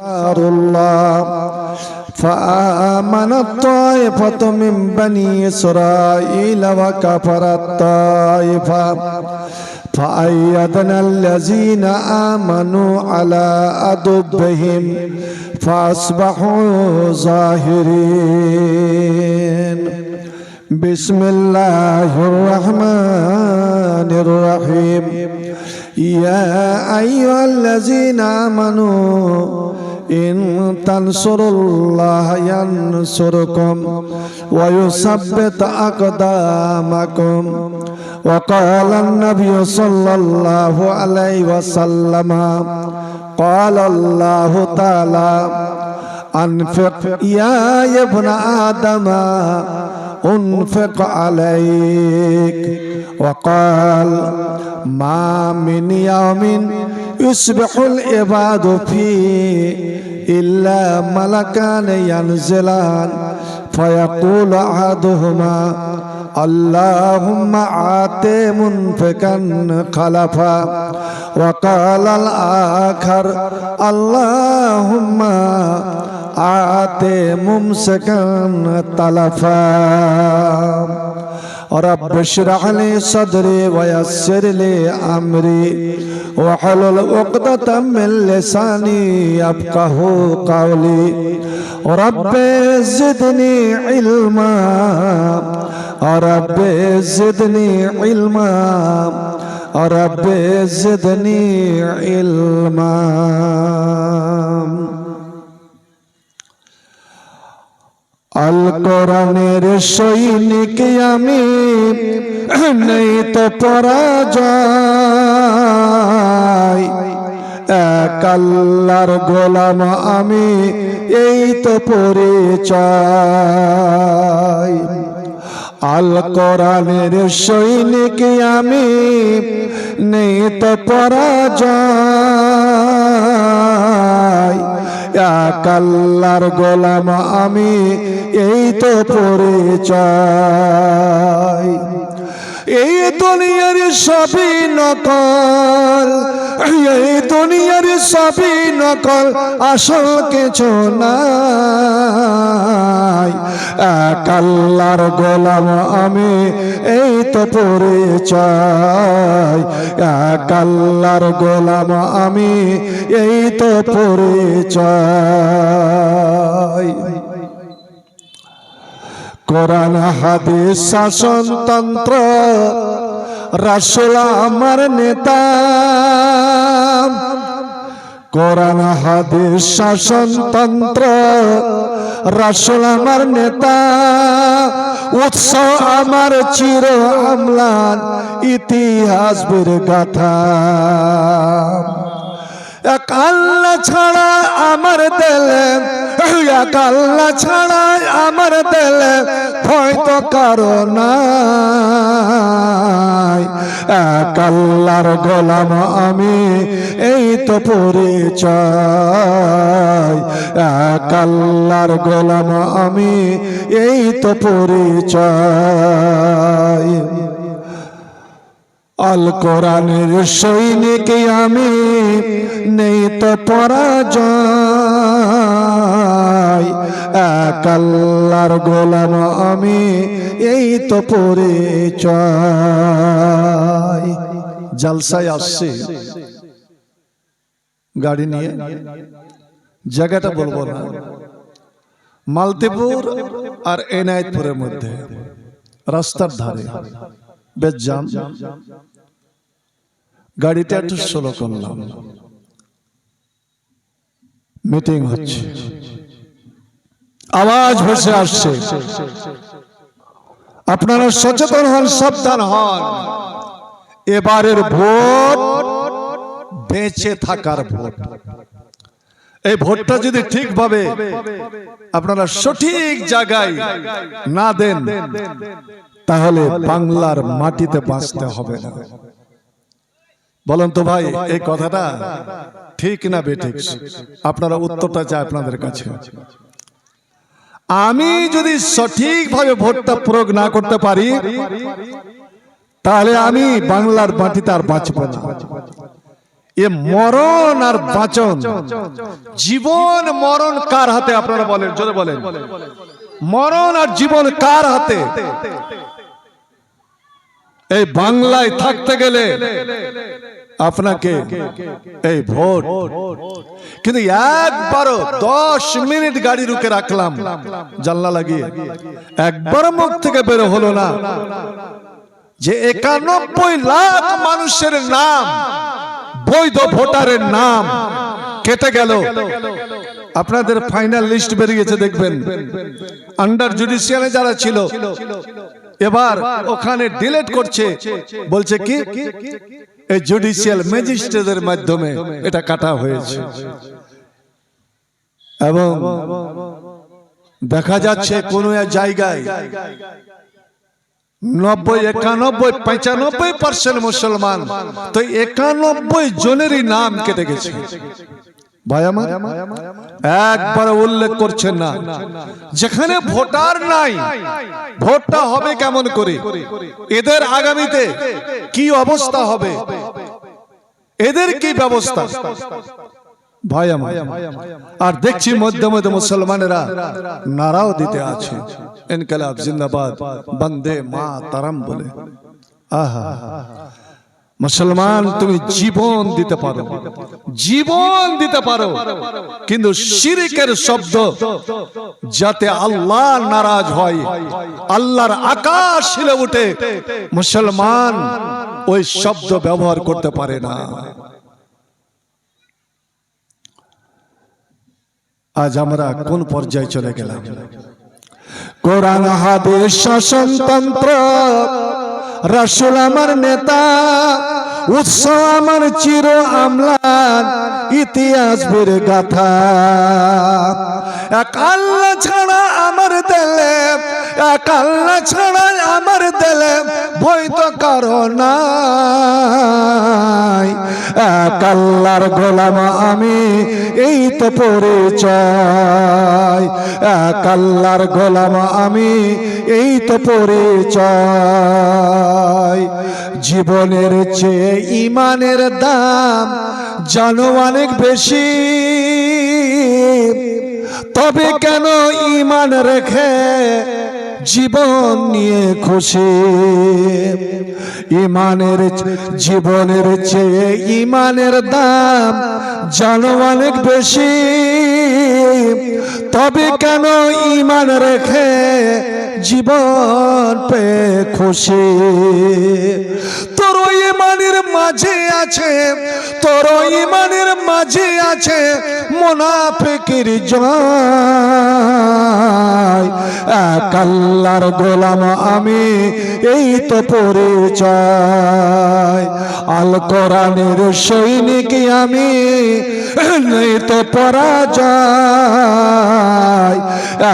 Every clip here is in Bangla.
الله فآمنت طائفة من بني إسرائيل وكفرت طائفة فأيدنا الذين آمنوا على عدوهم فأصبحوا ظاهرين. بسم الله الرحمن الرحيم. يا أيها الذين آمنوا إن تنصروا الله ينصركم ويثبت أقدامكم. وقال النبي صلى الله عليه وسلم قال الله تعالى أنفق يا ابن آدم أنفق عليك. وقال ما من يوم يصبح العباد فيه إلا ملكان ينزلان فيقول أحدهما اللهم آت منفقا خلفا. وقال الآخر اللهم آت ممسكا تلفا. رب اشرح لي صدري ويسر لي أمري واحلل عقدة من لساني يفقهوا قولي. رب زدني علما رب زدني علما رب زدني علما. আল কোরআনের সৈনিক আমি নেই তো পরাজয়, এক আল্লাহর গোলাম আমি এই তো পরিচয়। আল কোরআনের সৈনিক আমি নেই তো পরাজয়, এক আল্লাহর গোলাম আমি এই তো পরিচয়। এই দুনিয়ার সবই নকল, এই দুনিয়ার সবই নকল, আসল কিছু নাই। এক আল্লাহর গোলাম আমি এই তো পরিচয়, এক আল্লাহর গোলাম আমি এই তো পরিচয়। কোরআন হাদিস শাসনতন্ত্র রাসূল আমার নেতা। কোরআন হাদিস শাসনতন্ত্র রাসূল আমার নেতা। উৎস আমার চির আমলান ইতিহাস বীর গাথা। এক আল্লাহ ছাড়া আমার দেলে, এক আল্লাহ ছাড়া আমার দেলে ভয় তো কারো নাই। এক আল্লাহর গোলাম আমি এই তো পরিচয়, এক আল্লাহর গোলাম আমি এই তো পরিচয়। আল কোরআনের সৈনিক আমি নেই তো পরাজয়, এক আল্লাহর গোলাম আমি এই তো পরিচয়। জলসায় আসছি গাড়ি নিয়ে, জায়গাটা বলবো না, মালতীপুর আর এনায়েতপুরের মধ্যে রাস্তার ধারে বেশ জাম। গাড়িটা একটু স্লো করলাম, মিটিং হচ্ছে, আওয়াজ ভেসে আসছে। আপনারা সচেতন হন, সাবধান হন। এবারের ভোট বেঁচে থাকার ভোট। এই ভোটটা যদি ঠিকভাবে আপনারা সঠিক জায়গায় না দেন তাহলে বাংলার মাটিতে বাঁচতে হবে না। বলেন তো ভাই, এই কথাটা ঠিক না বেঠিক? আপনারা উত্তরটা চাই আপনাদের কাছে। আমি যদি সঠিকভাবে ভোটটা প্রয়োগ না করতে পারি তাহলে আমি বাংলার মাটিতে আর বাঁচব না। এ মরণ আর বাঁচন, জীবন মরণ কার হাতে? আপনারা বলেন, জোরে বলেন, মরণ আর জীবন কার হাতে? এই বাংলায় থাকতে গেলে আপনাকে এই ভোট, কিন্তু একবারও 10 মিনিট গাড়ি রুকে রাখলাম জানলা লাগিয়ে, একবার মুখ থেকে বের হলো না যে 91 লাখ মানুষের নাম, বৈধ ভোটারের নাম কেটে গেল। আপনাদের ফাইনাল লিস্ট বেরিয়েছে দেখবেন, আন্ডার জুডিশিয়ালে যারা ছিল এবার ওখানে ডিলিট করছে, বলছে কি এই জুডিশিয়াল ম্যাজিস্ট্রেটের মাধ্যমে এটা কাটা হয়েছে। এবং দেখা যাচ্ছে কোন এক জায়গায় 90, 91, 95% মুসলমান, তো 91 জনেরই নাম কেটে গেছে। ভাই আমার, একবার উল্লেখ করছেন না, যেখানে ভোটার নাই ভোটটা হবে কেমন করে? এদের আগামীতে কি অবস্থা হবে? এদের কি ব্যবস্থা? ভাই আমার, আর দেখছি মধ্যে মধ্যে মুসলমানেরা নারাও দিতে আছে, ইনকিলাব জিন্দাবাদ, বন্দে মাতরম বলে। আহা, মুসলমান তুমি জীবন দিতে পারো, জীবন দিতে পারো, কিন্তু শিরকের শব্দ যাতে আল্লাহ নারাজ হয়, আল্লাহর আকাশ হিলে উঠে, মুসলমান ওই শব্দ ব্যবহার করতে পারে না। আজ আমরা কোন পর্যায়ে চলে গেলাম? কোরআন হাদিস শাসনতন্ত্র, রাসূল আমার নেতা, উৎসব আমার চির আমলান, ইতিহাস বীর গাথা। এক আল্লাহ ছাড়া আমার দেলে, এক আল্লাহ ছাড়া আমার দেলে ভয় তো কারো নাই। এক আল্লাহর গোলাম আমি, এই তো পরিচয়। এক আল্লাহর গোলাম আমি, এই তো পরিচয়। জীবনের চেয়ে ইমানের দাম জানো অনেক বেশি, তবে কেন ইমান রেখে জীবন নিয়ে খুশি? ইমানের, জীবনের চেয়ে ইমানের দাম জানো অনেক বেশি, তবে কেন ইমান রেখে জীবন পে খুশি? তোর ইমানের মাঝে আছে, তোর ইমানের মাঝে আছে মুনাফিকের জয়। এক আল্লাহর গোলাম আমি, এই তো পরিচয়। আল কোরআনের সৈনিক আমি, নেই তো পরাজয়।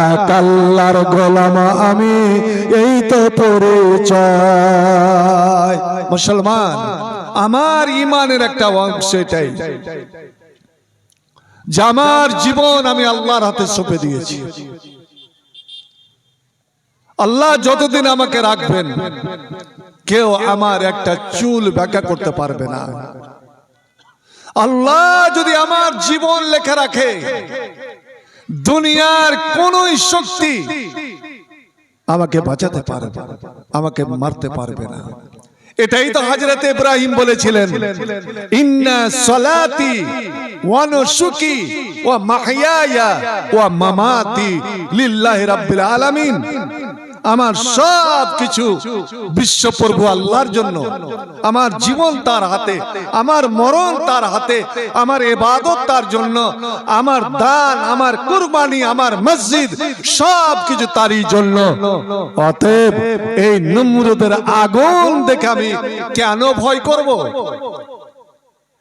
এক আল্লাহর গোলাম আমি, এই তো পরিচয়। মুসলমান, আমার ইমানের একটা অংশ এটাই যে আমার জীবন আমি আল্লাহর হাতে সঁপে দিয়েছি। আল্লাহ যতদিন আমাকে রাখবেন, কেউ আমার একটা চুল ব্যাখ্যা করতে পারবে না। আল্লাহ যদি আমার জীবন লেখা রাখে, দুনিয়ার কোন শক্তি আমাকে বাঁচাতে পারবে, আমাকে মারতে পারবে না। এটাই তো হযরত ইব্রাহিম বলেছিলেন, ইন্না সলাতি ওয়া নুসুকি ওয়া মাহইয়ায়া ওয়া মামাতি লিল্লাহি রাব্বিল আলামিন। আমার সব কিছু বিশ্বপ্রভু আল্লাহর জন্য, আমার জীবন তার হাতে, আমার মরণ তার হাতে, আমার ইবাদত তার জন্য, আমার দান, আমার কুরবানি, আমার মসজিদ সব কিছু তারই জন্য। অতএব এই নমরুদের আগুন দেখে আমি কেন ভয় করব?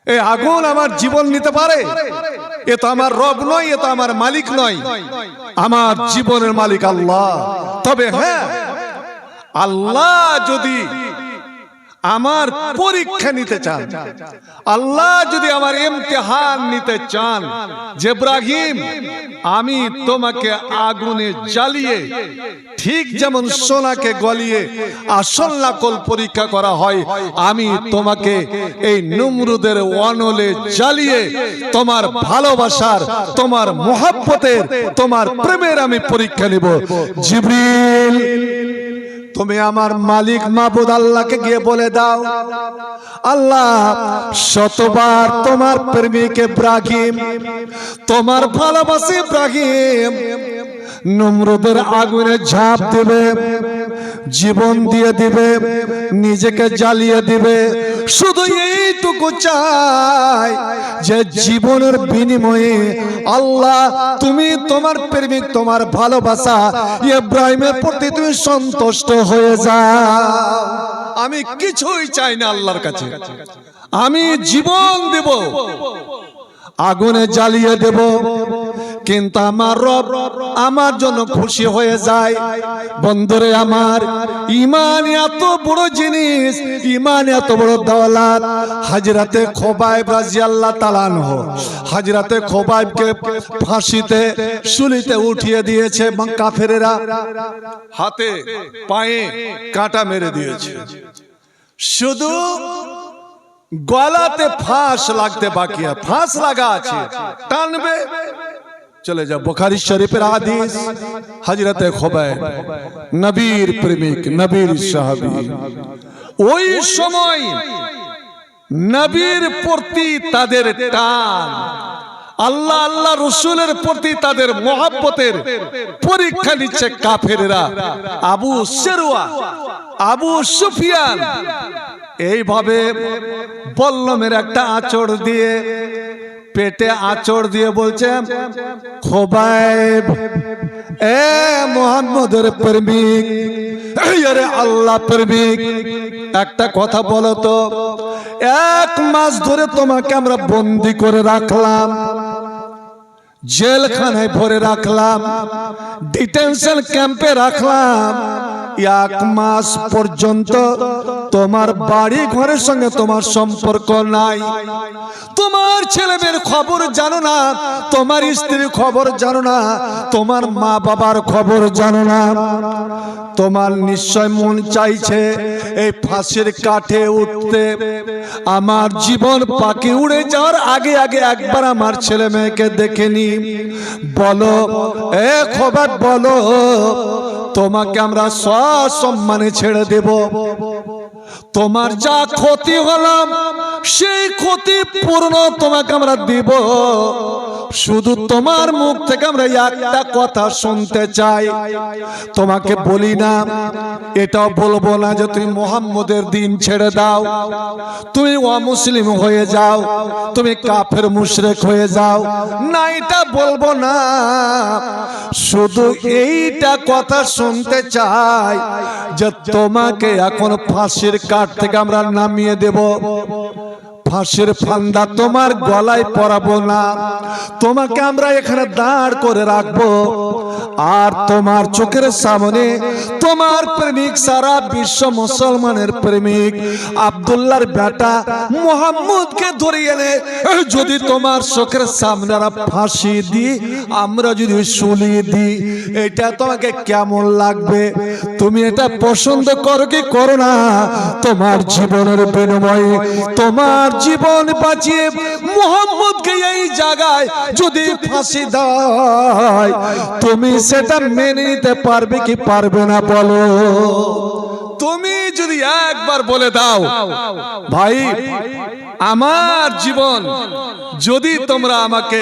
এই আগুন আমার জীবন নিতে পারে? এ তো আমার রব নয়, এ তো আমার মালিক নয়, আমার জীবনের মালিক আল্লাহ। তবে হ্যাঁ, আল্লাহ যদি আমার পরীক্ষা নিতে চান, আল্লাহ যদি আমার ইমতিহান নিতে চান, যে ইব্রাহিম আমি তোমাকে আগুনে জ্বালিয়ে ঠিক যেমন সোনাকে গলিয়ে আসল নকল পরীক্ষা করা হয়, আমি তোমাকে এই নমরুদের অনলে জ্বালিয়ে তোমার ভালোবাসার, তোমার মুহাব্বতের, তোমার প্রেমের আমি পরীক্ষা নিব। জিবরিল তুমি আমার মালিক মাবুদ আল্লাহকে গিয়ে বলে দাও, আল্লাহ শতবার তোমার প্রেমিক ইব্রাহিম, তোমার ভালোবাসা ইব্রাহিম নমরুদের আগুনে ঝাঁপ দেবে, জীবন দিয়ে দিবে, নিজেকে জ্বালিয়ে দিবে, শুধু এইটুকু চাই যে জীবনের বিনিময়ে আল্লাহ তুমি তোমার প্রেমিক, তোমার ভালোবাসা ইব্রাহিমের প্রতি তুমি সন্তুষ্ট হয়ে যাও। আমি কিছুই চাই না আল্লাহর কাছে, আমি জীবন দেব, আগুনে জ্বালিয়ে দেব, কিন্তু আমার রব আমার জন্য খুশি হয়ে যায়। বন্ধুরে আমার, ঈমান এত বড় জিনিস, ঈমান এত বড় দৌলত। হযরতে খোবাইব রাদিয়াল্লাহু তাআলা আনহু, হযরতে খোবাইবকে ফাঁসিতে শুলিতে উঠিয়ে দিয়েছে কাফেরেরা, হাতে পায়ে কাঁটা মেরে দিয়েছে, শুধু গলাতে ফাঁস লাগতে বাকি, ফাঁস লাগা আছে, টানবে চলে যা। বুখারী শরীফের হাদিস, হযরতে খোবাইব নবীর প্রেমিক, নবীর সাহাবী, ওই সময় নবীর প্রতি তাদের টান, আল্লাহ আল্লাহ রাসূলের প্রতি তাদের মুহাব্বতের পরীক্ষা নিচ্ছে কাফেররা। আবু সেরওয়া, আবু সুফিয়ান এইভাবে বল্লমের একটা আঁচড় দিয়ে, পেটে আঁচড় দিয়ে বলছে, খোবাইব এ মুহাম্মদের প্রেমিক, আরে আল্লাহ প্রেমিক, একটা কথা বলো তো, 1 মাস ধরে তোমাকে আমরা বন্দী করে রাখলাম, জেলখানায় ভরে রাখলাম, ডিটেনশন ক্যাম্পে রাখলাম, 1 মাস পর্যন্ত তোমার বাড়ি ঘরের সঙ্গে তোমার সম্পর্ক নাই, তোমার ছেলে মেয়ের খবর জানো না, তোমার স্ত্রীর খবর জানো না, তোমার মা বাবার খবর জানো না। তোমার নিশ্চয় মন চাইছে এই ফাঁসির কাঠে উঠতে, আমার জীবন পাখি উড়ে যাওয়ার আগে আগে একবার আমার ছেলে মেয়েকে দেখে নি। বলো এ খোবাইব, বলো তোমাকে আমরা সসম্মানে ছেড়ে দেব, তোমার যা ক্ষতি হলাম সেই ক্ষতি পূর্ণ তোমাকে আমরা দিব, শুধু তোমার মুখ থেকে আমরা একটা কথা শুনতে চাই। তোমাকে বলি না, এটাও বলবো না যে তুমি মুহাম্মদের দিন ছেড়ে দাও, তুমি অমুসলিম হয়ে যাও, তুমি কাফের মুশরিক হয়ে যাও, না এটা বলবো না, শুধু এইটা কথা শুনতে চাই যে তোমাকে এখন ফাঁসির কাঠ থেকে আমরা নামিয়ে দেব, ফাঁসির ফান্দা তোমার গলায় পরাবো না, তোমাকে আমরা এখানে দাঁড় করে রাখবো, আর তোমার চোখের সামনে তোমার প্রেমিক, সারা বিশ্ব মুসলমানের প্রেমিক আব্দুল্লাহর বেটা মুহাম্মদকে ধরে এনে যদি তোমার চোখের সামনে ফাঁসি দিই, আমরা যদি শুলি দিই, এটা তোমাকে কেমন লাগবে? তুমি এটা পছন্দ করো কি করো না? তোমার জীবনের বিনিময়ে তোমার জীবন বাঁচিয়ে মুহাম্মদকে এই জায়গায় যদি ফাঁসি দেয়, তুমি সেটা মেনে নিতে পারবে কি পারবে না বলো? তুমি যদি একবার বলে দাও, ভাই আমার জীবন যদি তোমরা আমাকে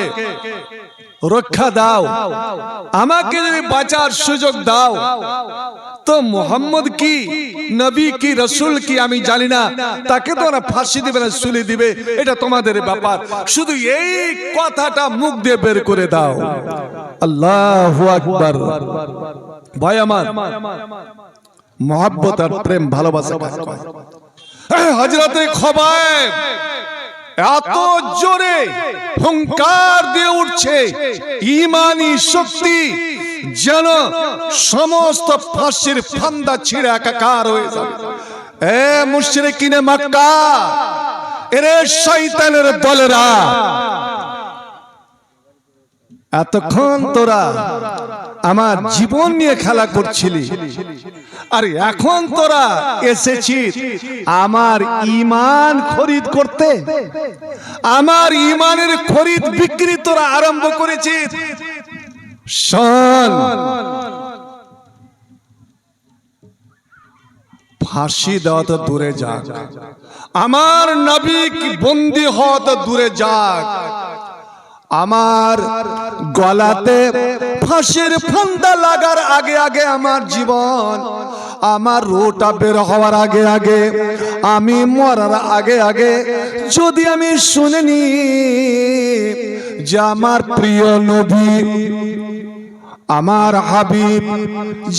রক্ষা দাও, আমাকে যদি বাঁচার সুযোগ দাও, তো মুহাম্মদ কি নবী কি রাসূল কি আমি জানি না, তাকে তো না ফাঁসি দিবে না শুলি দিবে, এটা তোমাদের ব্যাপার, শুধু এই কথাটা মুখ দিয়ে বের করে দাও। আল্লাহু আকবার। ভাই আমার, মুহাব্বত আর প্রেম ভালোবাসা হযরতে খোবাইব এত জোরে হুঙ্কার দিয়ে উঠছে, ঈমানি শক্তি যেন সমস্ত ফাঁসির ফান্দা ছিঁড়ে একাকার হয়ে যাবে। এ মুশরিকিনে মক্কা, এরে শয়তানের দলেরা, এতক্ষণ তোরা আমার জীবন নিয়ে খেলা করছিলি, আর এখন তোরা এসেছিস আমার ঈমান খরিদ করতে। আমার ঈমানের খরিদ বিক্রি তোরা আরম্ভ করেছিস। শোন, ফাঁসি দেওয়া তো দূরে যাক, আমার নবী বন্দী হওয়া তো দূরে যাক, আমার গলাতে ফাঁসির ফান্দা লাগার আগে আগে আমার জীবন, আমার রোটা বের হওয়ার আগে আগে, আমি মরার আগে আগে যদি আমি শুনিনি যে আমার প্রিয় নবী, আমার হাবিব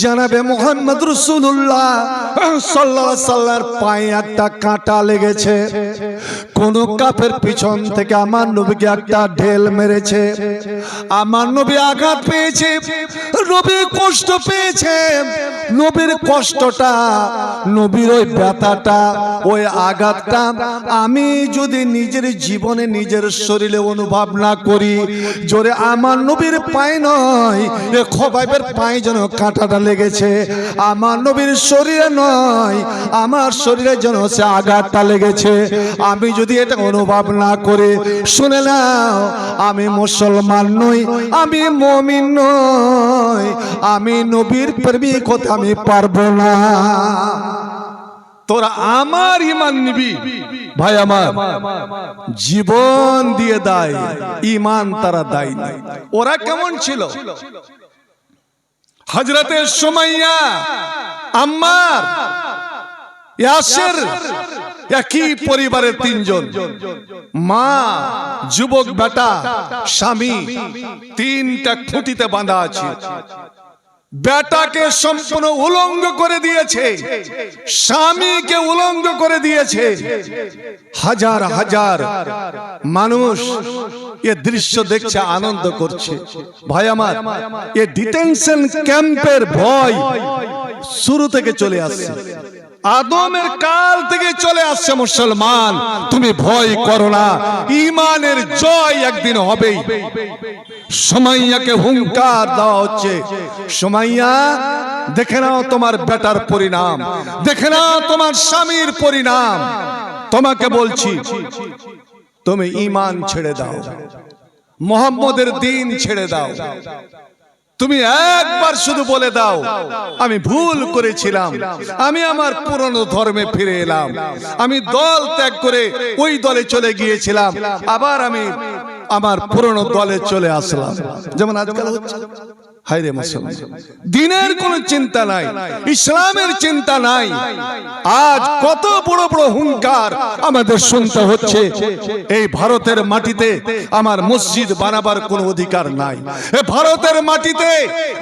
জনাবে মুহাম্মদ রাসূলুল্লাহ সাল্লাল্লাহু আলাইহি সাল্লামের পায়ে একটা কাঁটা লেগেছে, কোন কাফের পিছন থেকে আমার নবীকে একটা ঢেল মেরেছে, আমার নবী আঘাত পেয়েছে, নবী কষ্ট পেয়েছে, নবীর কষ্টটা, নবীর ওই ব্যথাটা, ওই আঘাতটা আমি যদি নিজের জীবনে নিজের শরীরে অনুভব না করি, জোরে আমার নবীর পায়ে নয়, খোবাইবের পায়ে যেন কাঁটাটা লেগেছে, আমার নবীর শরীরে নয়, আমার শরীরে যেন সে আঘাতটা লেগেছে, আমি যদি এটা অনুভব না করে, শুনে নাও আমি মুসলমান নই, আমি মুমিন নই, আমি নবীর প্রেমিক হতে আমি পারবো না। তোরা আমার ঈমান নিবি, ভাই আমার জীবন দিয়ে দেয়, ঈমান তারা দেয় না। ওরা কেমন ছিল? হযরতে সুমাইয়া, আম্মার, ইয়াসির, একই পরিবারের তিনজন, মা, যুবক বেটা, স্বামী, তিনটা খুঁটিতে বাঁধা আছে। বেটাকে সম্পূর্ণ উলঙ্গ করে দিয়েছে, স্বামীকে উলঙ্গ করে দিয়েছে। হাজার হাজার মানুষ এ দৃশ্য দেখছে, আনন্দ করছে। ভাই আমার, এ ডিটেনশন ক্যাম্পের ভয় শুরু থেকে চলে আসছে, আদমের কাল থেকে চলে আসছে। মুসলমান, তুমি ভয় করো না, ঈমানের জয় একদিন হবেই। সুমাইয়াকে হুঙ্কার দেওয়া হচ্ছে, সুমাইয়া দেখে নাও তোমার বেটার পরিণাম, দেখে নাও তোমার স্বামীর পরিণাম। তোমাকে বলছি তুমি ঈমান ছেড়ে দাও, মুহাম্মদের দ্বীন ছেড়ে দাও। তুমি একবার শুধু বলে দাও আমি ভুল করেছিলাম, আমি আমার পুরনো ধর্মে ফিরে এলাম, আমি দল ত্যাগ করে ওই দলে চলে গিয়েছিলাম, আবার আমি আমার পুরনো দলে চলে আসলাম। যেমন আজকাল হচ্ছে। হায় রে মুসলমান, দ্বীনের কোনো চিন্তা নাই, ইসলামের চিন্তা নাই। আজ কত বড় বড় হুঙ্কার আমাদের শুনতে হচ্ছে। এই ভারতের মাটিতে আমার মসজিদ বানাবার কোনো অধিকার নাই, এই ভারতের মাটিতে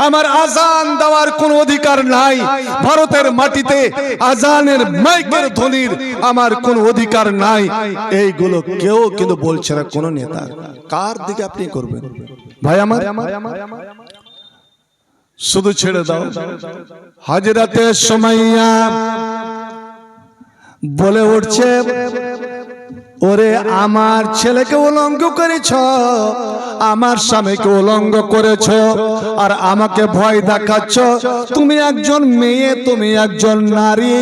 আমার আজান দেওয়ার কোনো অধিকার নাই, ভারতের মাটিতে আজানের মাইকের ধ্বনির আমার কোনো অধিকার নাই। এইগুলো কেউ কিন্তু বলছে না, কোন নেতা। কার দিকে আপনি করবেন? ভাই আমার, শুধু ছেড়ে দাও। হযরতে সুমাইয়া বলে উঠছে, ওরে আমার ছেলেকে উলঙ্গ করেছ, আমার স্বামীকে উলঙ্গ করেছ, আর আমাকে ভয় দেখাচ্ছ। তুমি একজন মেয়ে, তুমি একজন নারী,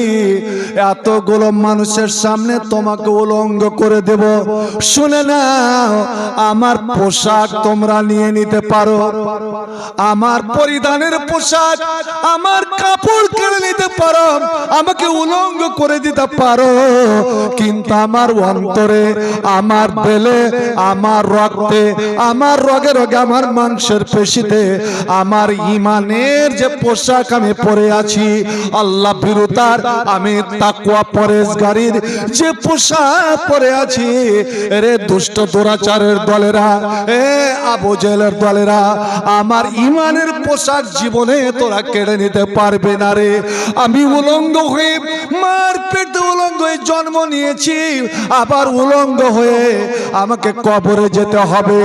এতগুলো মানুষের সামনে তোমাকে উলঙ্গ করে দেব। শুনে নাও, আমার পোশাক তোমরা নিয়ে নিতে পারো, আমার পরিধানের পোশাক, আমার কাপড় কেড়ে নিতে পারো, আমাকে উলঙ্গ করে দিতে পারো, কিন্তু আমার অন্তর, আমার বেলে, আমার রক্তে, আমার রগে রগে, আমার মাংসের পেশিতে আমার ঈমানের যে পোশাক আমি পরে আছি, আল্লাহ ভীরুতার, আমি তাকওয়া পরেজগারির যে পোশাক পরে আছি, রে দুষ্ট দুরাচারের দলেরা, এ আবু জেহেলের দলেরা, আমার ঈমানের পোশাক জীবনে তোরা কেড়ে নিতে পারবে না রে। আমি উলঙ্গ হয়ে, মার পেটে উলঙ্গ হয়ে জন্ম নিয়েছি, আবার উলঙ্গ হয়ে আমাকে কবরে যেতে হবে,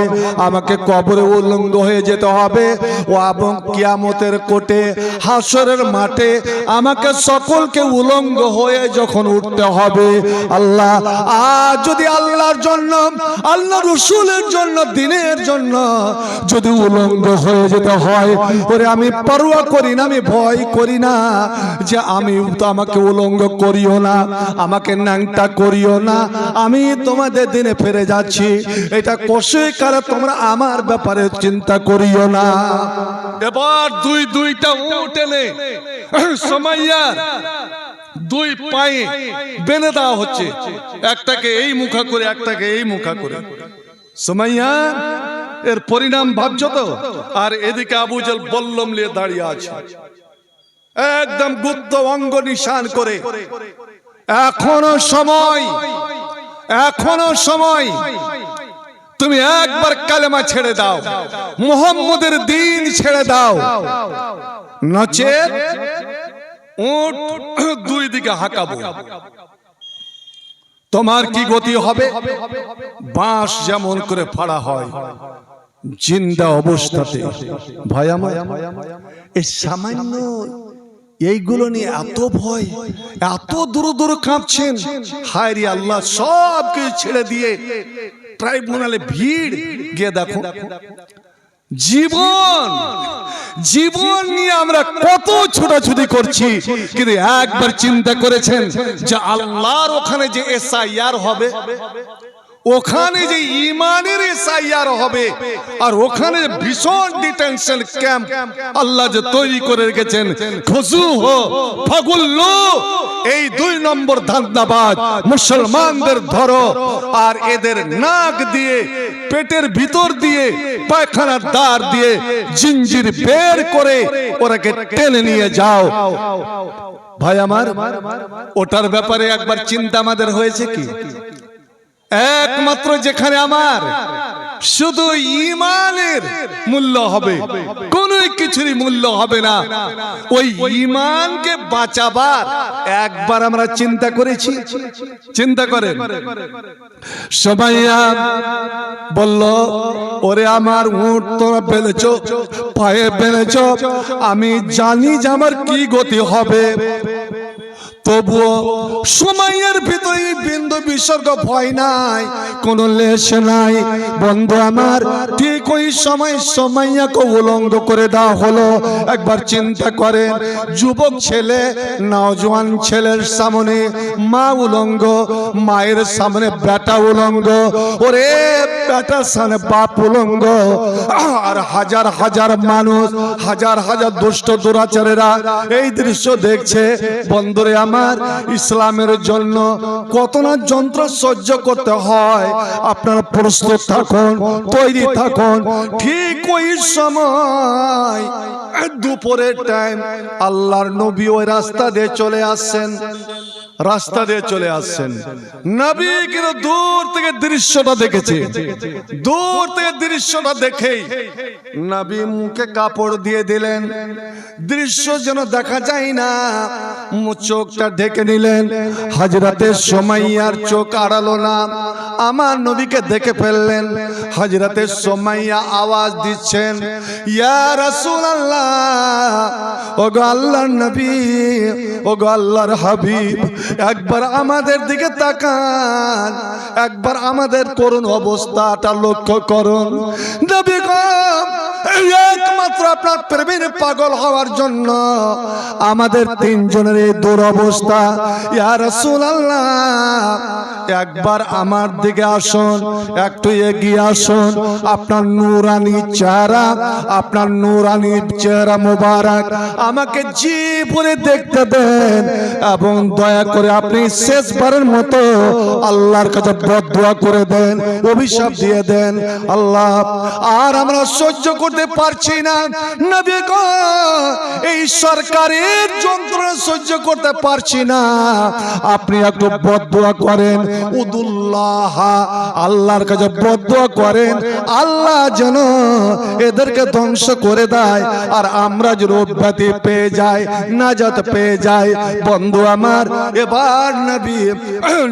আমাকে কবরে উলঙ্গ হয়ে যেতে হবে। ও এবং কিয়ামতের কোটে হাসরের মাঠে আমাকে সকলকে উলঙ্গ হয়ে যখন উঠতে হবে, আল্লাহ আজ যদি আল্লাহর জন্য, আল্লাহ রসুলের জন্য, দিনের জন্য যদি উলঙ্গ হয়ে যেতে হয়, ওরে আমি পরোয়া করি না, আমি ভয় করি না যে আমি তো আমাকে উলঙ্গ করিও না, আমাকে ন্যাংটা করিও না, আমি তোমাদের দিনে ফিরে যাচ্ছি, এটা কষে কারা তোমরা আমার ব্যাপারে চিন্তা করিও না। এবার দুইটা উট এনে সুমাইয়া দুই পায়ে বেঁধে দেওয়া হচ্ছে, একটাকে এই মুখা করে একটাকে এই মুখা করে। সুমাইয়া এর পরিণাম ভাবছো তো? আর এদিকে আবু জেল বল্লম নিয়ে দাঁড়িয়ে আছে, একদম গুপ্ত অঙ্গ নিশান করে। এখনো সময়, এখনো সময়, তুমি একবার কালেমা ছেড়ে দাও, মুহাম্মদের দ্বীন ছেড়ে দাও, নচেত উট দুই দিকে হাঁকাবো। তোমার কি গতি হবে? বাঁশ যেমন করে ফাড়া হয় জিন্দা অবস্থাতে। ভাই আমার, এই সামান্য এইগুলো নিয়ে এত ভয়, এত দূর দূর কাঁপছেন। হায় রে আল্লাহ, সব কিছু ছেড়ে দিয়ে ট্রাইব্যুনালে ভিড় গিয়ে দেখো, জীবন জীবন নিয়ে আমরা কত ছোটাছুটি করছি, কিন্তু একবার চিন্তা করেছেন যে আল্লাহর ওখানে যে এসআইআর হবে, ওখানে যে ইমানের এসআইআর হবে, আর ওখানে ভীষণ ডিটেনশন ক্যাম্প আল্লাহ যে তৈরি করে রেখেছেন, খুজু হো ফাগুল্লু, এই 2 নম্বর ধান্দাবাজ মুসলমানদের ধরো আর এদের নাক দিয়ে, পেটের ভিতর দিয়ে, পায়খানার দ্বার দিয়ে জিঞ্জির বের করে ওরাকে টেনে নিয়ে যাও। ভাই আমার, ওটার ব্যাপারে একবার চিন্তা আমাদের হয়েছে কি? একমাত্র যেখানে আমার শুধু ইমানের মূল্য হবে, কোনো কিছুরই মূল্য হবে না, ওই ইমানকে বাঁচাবার একবার আমরা চিন্তা করেছি? চিন্তা করেন। সুমাইয়া বলল, ওরে আমার উট তোরা বেঁধেছ, পায়ে বেঁধেছ, আমি জানি যে আমার কি গতি হবে, তবুও সুমাইয়ার ভিতরে বিন্দু বিসর্গ ভয় নাই, কোন লেশ নাই। বন্ধু আমার, ঠিক ওই সময় সুমাইয়াকে উলঙ্গ করে দেওয়া হলো। একবার চিন্তা করেন, যুবক ছেলে, নওজোয়ান ছেলের সামনে মা উলঙ্গ, মায়ের সামনে বেটা উলঙ্গ, ওরে বেটার সামনে বাপ উলঙ্গ, আর হাজার হাজার মানুষ, হাজার হাজার দুষ্ট দুরাচারেরা এই দৃশ্য দেখছে। বন্ধুরে আমার, ইসলামের জন্য কত না যন্ত্র সহ্য করতে হয়, আপনারা প্রস্তুত থাকুন, তৈরি থাকুন। ঠিক ওই সময় দুপুরের টাইম আল্লাহর নবী ওই রাস্তা দিয়ে চলে আসছেন, রাস্তা দিয়ে চলে আসছেন। নবী কিন্তু দূর থেকে দৃশ্যটা দেখেছে, দূর থেকে দৃশ্যটা দেখেই নবী মুখে কাপড় দিয়ে দিলেন, দৃশ্য যেন দেখা যায় না, চোখটা ঢেকে নিলেন। হযরতে সুমাইয়ার চোখ আড়ালো না, আমার নবীকে দেখে ফেললেন। হযরতে সুমাইয়া আওয়াজ দিচ্ছেন, ইয়া রাসূলুল্লাহ, ওগো আল্লাহর নবী, ওগো আল্লাহর হাবিব, একবার আমাদের দিকে তাকান, একবার আমাদের করুণ অবস্থাটা লক্ষ্য করুন। নবী গো, একমাত্র আপনার প্রেমের পাগল হওয়ার জন্য আমাদের 3 জনের এই দুরবস্থা। ইয়া রাসূলুল্লাহ, একবার আমার দিকে আসুন, একটু এগিয়ে আসুন, আপনার নূরানি চেহারা, আপনার নূরানি চেহারা মোবারক আমাকে জি ভরে দেখতে দেন, এবং দয়া করে আপনি শেষবারের মতো আল্লাহর কাছে বদদুয়া করে দেন, অভিশাপ দিয়ে দেন। আল্লাহ, আর আমরা সহ্য করতে পারছি না, নবী গো এই সরকারের যন্ত্রণা সহ্য করতে পারছি না, আপনি একটু বদদুয়া করেন, উদুল্লাহ আল্লাহর কাছে বদদুয়া করেন, আল্লাহ যেন এদেরকে ধ্বংস করে দেয় আর আমরা যেন অব্যাহতি পেয়ে যাই, নাজাত পেয়ে যাই। বন্ধু আমার, এবার নবী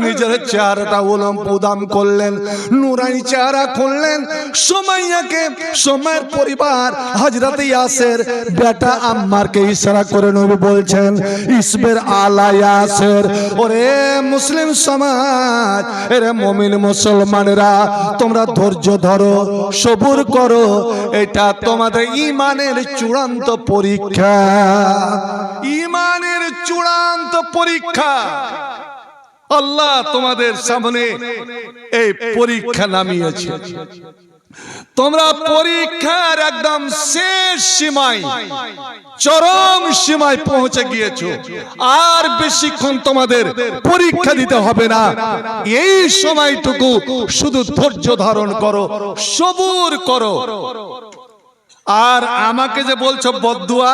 নিজের চেহারাটা উলম পুদাম করলেন, নুরানি চেহারা করলেন। সুমাইয়াকে, সুমাইয়ের পরিবার হযরত ইয়াসের বেটা আম্মারকে ইশারা করে নবী বলছেন, ইসবের আলা ইয়াসের। ওরে মুসলিম সমাজ, এরে মুমিন মুসলমানেরা, তোমরা ধৈর্য ধরো, সবুর করো, এটা তোমাদের ঈমানের চূড়ান্ত পরীক্ষা, ঈমানের চূড়ান্ত পরীক্ষা। আল্লাহ তোমাদের সামনে এই পরীক্ষা নামিয়েছে। তোমরা পরীক্ষার একদম শেষ সীমায়, চরম সীমায় পৌঁছে গিয়েছো। আর বেশিক্ষণ তোমাদের পরীক্ষা দিতে হবে না। এই সময়টুকু শুধু ধৈর্য ধারণ করো, সবুর করো। আর আমাকে যে বলছো বদদুয়া,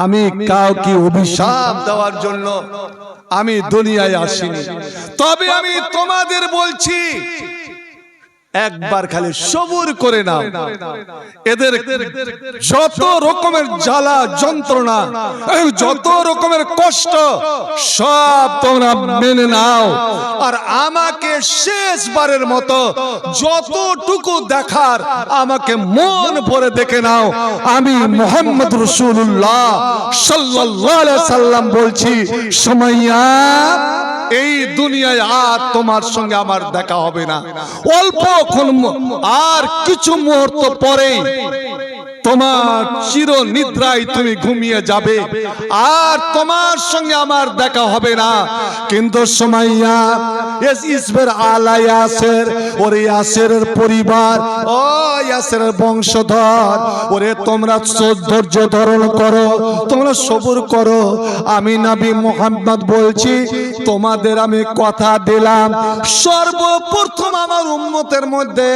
আমি কাউকে অভিশাপ দেওয়ার জন্য আমি দুনিয়ায় আসিনি, তবে আমি তোমাদের বলছি একবার খালি সবুর করে নাও। এদের যত রকমের জ্বালা যন্ত্রণা, যত রকমের কষ্ট, সব তোমরা মেনে নাও। আর আমাকে শেষবারের মতো যতটুকু দেখার আমাকে মন ভরে দেখে নাও। আমি মুহাম্মদ রাসূলুল্লাহ সাল্লাল্লাহু আলাইহি সাল্লাম বলছি, সুমাইয়া এই দুনিয়ায় আর তোমার সঙ্গে আমার দেখা হবে না। অল্পক্ষণ আর কিছু মুহূর্ত পরেই তোমার চির নিদ্রায় তুমি ঘুমিয়ে যাবে, আর তোমার সঙ্গে আমার দেখা হবে না। কিন্তু সুমাইয়া ইসবের আলা ইয়াসের, ওরে ইয়াসেরের পরিবার, ও ইয়াসেরের বংশধর, ওরে তোমরা ধৈর্য ধারণ করো, তোমরা সবুর করো। আমি নবী মুহাম্মদ বলছি, তোমাদের আমি কথা দিলাম, সর্বপ্রথম আমার উম্মতের মধ্যে,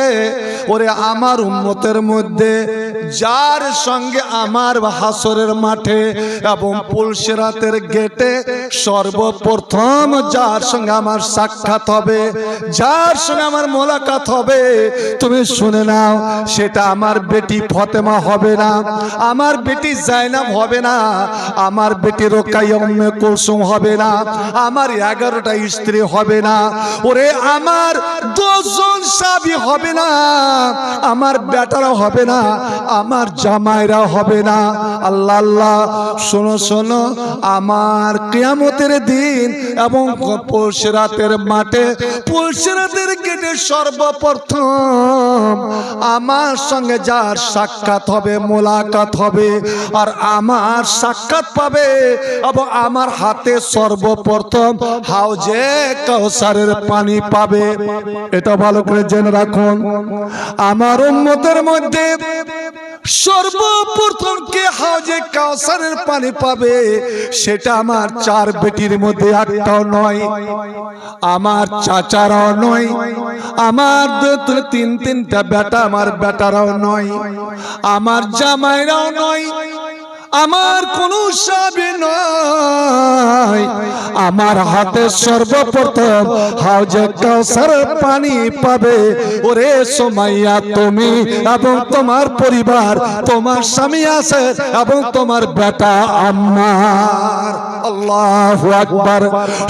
ওরে আমার উম্মতের মধ্যে যার সঙ্গে আমার হাসরের মাঠে এবং পুলসিরাতের গেটে সর্বপ্রথম যার সঙ্গে আমার সাক্ষাৎ হবে, যার সঙ্গে আমার মোলাকাত হবে, তুমি শুনে নাও, সেটা আমার বেটি ফাতেমা হবে না, আমার বেটি জাইনাব হবে না, আমার বেটি রোকাইয়া উম্মে কুলসুম হবে না, আমার 11টা স্ত্রী হবে না, ওরে আমার 10 জন সাহাবী হবে না, আমার বেটারা হবে না, আমার জামাইরা হবে না। আল্লাহ আল্লাহ, শোনো শোনো, আমার কিয়ামতের দিন এবং পুলসিরাতের মাঠে, পুলসিরাতের গেটে সর্বপ্রথম আমার সঙ্গে যার সাক্ষাৎ হবে, মোলাকাত হবে, আর আমার সাক্ষাৎ পাবে এবং আমার হাতে সর্বপ্রথম হাউজে কাউসারের পানি পাবে। এটা ভালো করে জেনে রাখুন, আমার উম্মতের মধ্যে সর্বপ্রথম কে হাউজে কাউসারের পানি পাবে, সেটা আমার 4 বেটির মধ্যে একটাও নয়, আমার চাচারাও নয়, আমার 3টা বেটা, আমার বেটারাও নয়, আমার জামাইরাও নয়, আমার কোনো সাহাবী নয়, আমার হাতে সর্বপ্রথম হাউজে কাউসারের পানি পাবে। ওরে সুমাইয়া, তুমি এবং তোমার পরিবার, তোমার স্বামী আছে এবং তোমার বেটা আম্মার। আল্লাহু আকবার।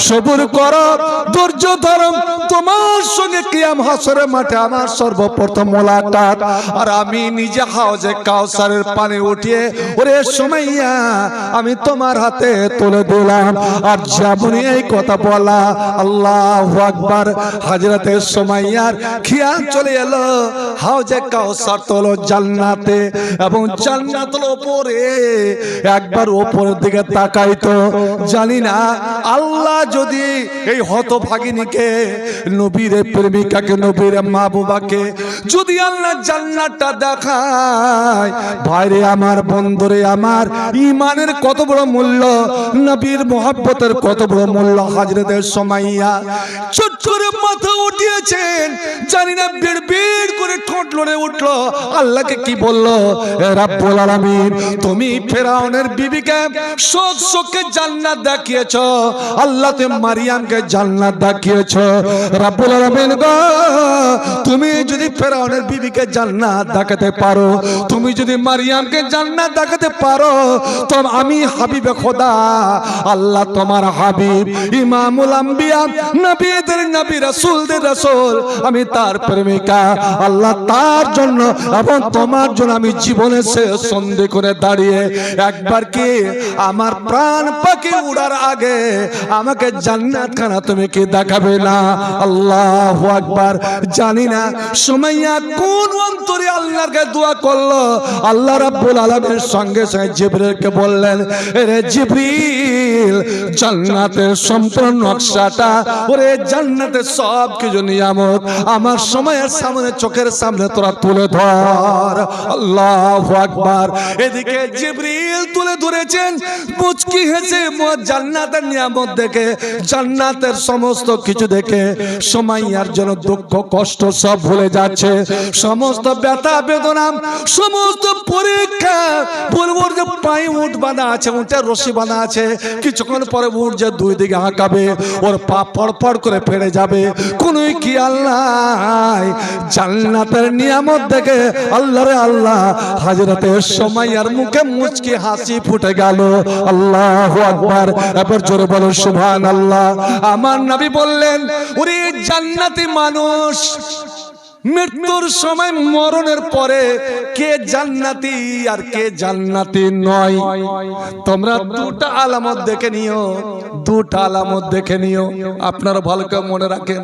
সবুর করো, ধৈর্য ধরো, তোমার সঙ্গে কিয়াম হাসরের মাঠে আমার সর্বপ্রথম মোলাকাত। আর আমি নিজে হাউজে কাউসারের পানি উঠিয়ে, ওরে সুমাইয়া, আমি তোমার হাতে তুলে দিলাম। আর যেমনই এই কথা বলা, আল্লাহু আকবার, হযরতে সুমাইয়ার খেয়াল চলে এলো হাউজে কাউসার তো জান্নাতে, এবং জান্নাতের উপরে একবার উপরের দিকে তাকাইতো। জানি না আল্লাহ যদি এই হতভাগিনীকে, নবীর প্রেমিকাকে, নবীর মাহবুবাকে যদি আল্লাহ জান্নাতটা দেখায়, ভাইরে আমার, বন্ধুরে আমার, আমার ঈমানের কত বড় মূল্য, নবীর মুহাব্বতের কত বড় মূল্য। হযরতে সুমাইয়া চট করে মাথা উঠিয়েছেন, জানি না বিড়বিড় করে ঠোঁট লড়ে উঠলো। আল্লাহকে কি বললো? রব্বুল আলামিন, তুমি ফেরাউনের বিবিকে শোকে জান্নাত দেখিয়েছো, আল্লাহ তুমি মারিয়ামকে জান্নাত দেখিয়েছো। রব্বুল আলামিন গো, তুমি যদি ফেরাউনের বিবিকে জান্নাত দেখাতে পারো, তুমি যদি মারিয়ামকে জান্নাত দেখাতে পারো, তো আমি হাবিবে খোদা আল্লাহ তোমার হাবিব ইমামুল আম্বিয়া, নবীদের নবী, রাসূলদের রাসূল, আমি তার প্রেমিকা, আল্লাহ তার জন্য এবং তোমার জন্য আমি জীবনে শেষ সন্ধি করে দাঁড়িয়ে একবার কি আমার প্রাণ পাখি উড়ার আগে আমাকে জান্নাত খানা তুমি কি দেখাবে না? আল্লাহু আকবার। জানি না সুমাইয়া কোন অন্তরে আল্লাহর কাছে দোয়া করলো। আল্লাহ রাব্বুল আলামিনের সঙ্গে সঙ্গে জিবরিলকে বললেন, রে জিবরিল, জান্নাতের সম্পূর্ণ নকশাটা, ওরে জান্নাতের সব কিছু নিয়ামত আমার সময়ের সামনে, চোখের সামনে তোরা তুলে ধর। আল্লাহু আকবার। এদিকে জিবরিল তুলে ধরেছেন, মুচকি হেসে জান্নাতের নিয়ামত দেখে, জান্নাতের সমস্ত কিছু দেখে সুমাইয়ার জন্য দুঃখ কষ্ট সব ভুলে যাচ্ছে, সমস্ত ব্যথা বেদনা, সমস্ত পরীক্ষা। বলবো যে পায়ে উট বাঁধা আছে, উটের রশি বাঁধা আছে, কিছুক্ষণ পরে উট যে দুই দিকে হাঁকাবে, ওর পা ফড়ফড় করে ফেড়ে যাবে, কোন খেয়াল নাই। জান্নাতের নিয়ামত দেখে আল্লাহ রে আল্লাহ, হযরতে সুমাইয়ার মুখে মুচকি হাসি ফুটে গেল। আল্লাহু আকবার। এবার জোরে বলো সুবহানাল্লাহ। আমার নবী বললেন, ওরে জান্নাতি মানুষ, মৃত্যুর সময় মরণের পরে কে জান্নাতি আর কে জান্নাতি নয়, তোমরা দুটা আলামত দেখে নিও, দুটা আলামত দেখে নিও। আপনারা ভালো করে মনে রাখেন,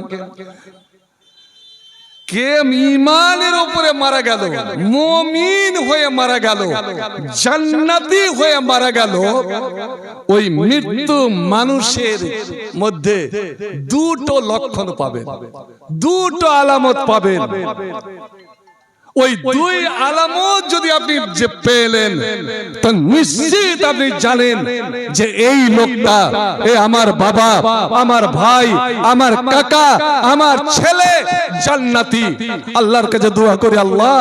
কে ঈমানের উপরে মারা গেল, মুমিন হয়ে মারা গেল, জান্নাতি হয়ে মারা গেল, ওই মৃত্যু মানুষের মধ্যে দুটো লক্ষণ পাবেন, দুটো আলামত পাবেন। ওই দুই আলামত যদি আপনি যে পেলেন, তো নিশ্চিত আপনি জানেন যে এই লোকটা, এ আমার বাবা, আমার ভাই, আমার কাকা, আমার ছেলে জান্নাতি। আল্লাহর কাছে দোয়া করি, আল্লাহ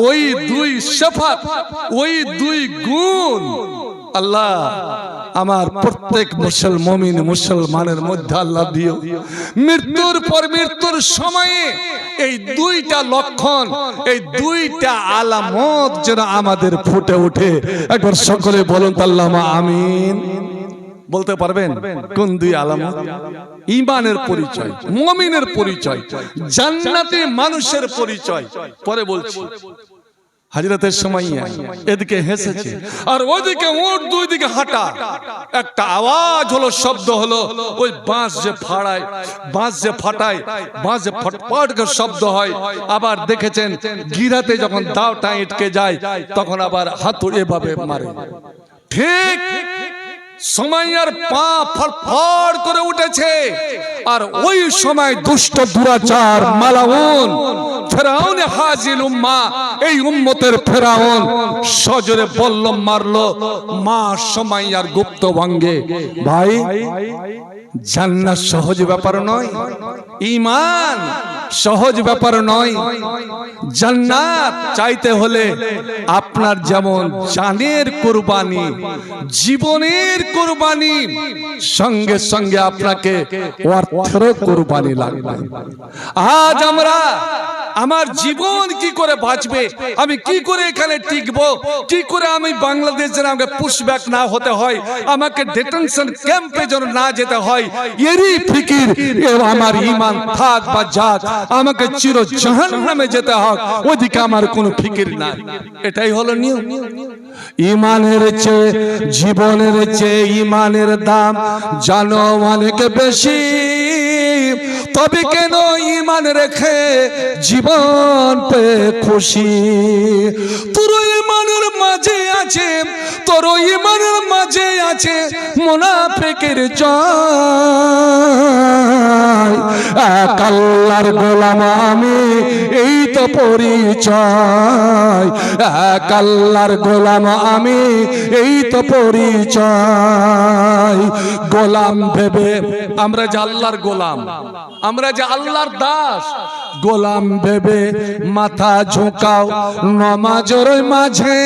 ওই দুই সিফাত, ওই দুই গুণ আল্লাহ আমার প্রত্যেক মুসলমান মুসলমানের মধ্যে আল্লাহ দিও। মৃত্যুর পর মৃত্যুর সময়ে এই দুইটা লক্ষণ, এই দুইটা আলামত যেন আমাদের ফুটে ওঠে। একবার সকলে বলুন আল্লাহুম্মা আমিন। বলতে পারবেন কোন দুই আলামত? ঈমানের পরিচয়, মুমিনের পরিচয়, জান্নাতি মানুষের পরিচয়। পরে বলছি। হযরতে সুমাইয়া এদিকে হেসেছে আর ওইদিকে উট দুই দিকে হাঁটা, একটা আওয়াজ হলো, শব্দ হলো, ওই বাঁশ যে ফাড়ায়, বাঁশ যে ফাটায়, বাঁশ যে ফটফট করে শব্দ হয়। আবার দেখেছেন গিরাতে যখন দাওটা আটকে যায় তখন আবার হাতুড়ি এভাবে মারে। ঠিক সুমাইয়ার পা ফড়ফড় করে উঠেছে। আর ওই সময় দুষ্ট দুরাচার মালাউন ফেরাউন হাজিল উম্মা, এই উম্মতের ফেরাউন সজোরে বলল, মারলো মা সুমাইয়ার গুপ্ত অঙ্গে। ভাই, জান্নাত সহজ ব্যাপার নয়, ঈমান সহজ ব্যাপার নয়। জান্নাত চাইতে হলে আপনার যেমন জানের কুরবানি, জীবনের কুরবানি, সঙ্গে সঙ্গে আপনাকে অর্থের কুরবানি লাগবে। আজ আমরা আমার জীবন কি করে বাঁচবে, আমি কি করে এখানে টিকবো, কি করে আমি বাংলাদেশ যেন আমাকে পুশব্যাক না হতে হয়, আমাকে ডিটেনশন ক্যাম্পে যেন না যেতে হয়, এরই ফিকির আমার ঈমান থাক বা যাক, আমাকে চির জাহান্নামে যেতে হোক, ওদিকে আমার কোনো ফিকির নাই। এটাই হলো নিয়ম। ঈমানের চেয়ে, জীবনের চেয়ে ঈমানের দাম জানো অনেক বেশি, তবে কেন ঈমান রেখে জীবন পে খুশি। তুই মুসলমানের মাঝে আছে, তোর ইমানের মাঝে আছে মুনাফিকের জয়। এক আল্লাহর গোলাম আমি, এই তো পরিচয়। এক আল্লাহর গোলাম আমি, এই তো পরিচয়। গোলাম ভেবে আমরা যে আল্লাহর গোলাম, আমরা যে আল্লাহর দাস, গোলাম ভেবে মাথা ঝুঁকাও নামাজের মাঝে।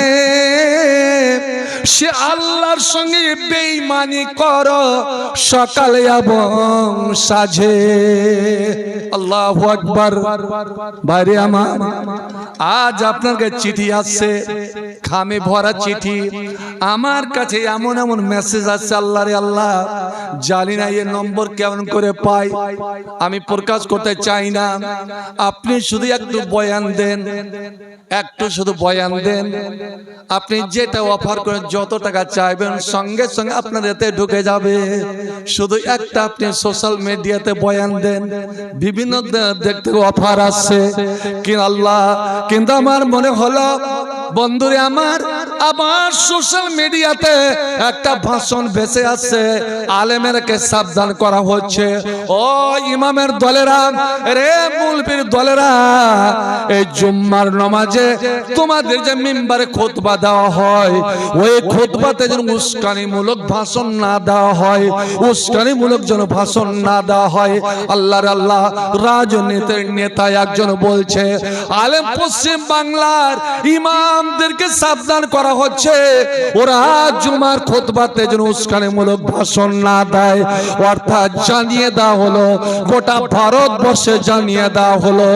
সে আল্লাহর সঙ্গে বেঈমানি করো সকালে এবং সাঁঝে। আল্লাহু আকবার। ভাইরে আমার, আজ আপনার কাছে চিঠি আসছে, খামে ভরা চিঠি। আমার কাছে এমন এমন মেসেজ আসছে, আল্লাহ রে আল্লাহ, জানি না এই নম্বর কেমন করে পাই, আমি প্রকাশ করতে চাই না। আপনি শুধু একটু বয়ান দেন, একটু শুধু বয়ান দেন। আপনি যেটা অফার করেন, যত টাকা চাইবেন সঙ্গে সঙ্গে আপনার এতে ঢুকে যাবে। শুধু একটা আপনি সোশ্যাল মিডিয়াতে বয়ান দেন, বিভিন্ন দেখতে অফার আসছে। কিন্তু আল্লাহ, কিন্তু আমার মনে হলো বন্ধুরে আমার, আবার সোশ্যাল মিডিয়াতে একটা ভাষণ ভেসে আসছে, আলেমেরকে সাবধান করা হচ্ছে। ও ইমামের দলেরা, রে মুলবির দলেরা, এই জুম্মার নামাজে তোমাদের যে মিম্বারে খুতবা দেওয়া হয়, ওই খুতবাতে যেন উস্কানিমূলক ভাষণ না দেওয়া হয়, উস্কানিমূলক যেন ভাষণ না দেওয়া হয়। আল্লাহর আল্লাহ, রাজনীতির নেতা একজন বলছে, আলেম পশ্চিম বাংলার ইমামদেরকে সাবধান করা হচ্ছে, ওরা জুমার খুতবাতে যেন উস্কানিমূলক ভাষণ না দেয়। অর্থাৎ জানিয়ে দেওয়া হলো, গোটা ভারতবর্ষে জানিয়ে দেওয়া হলো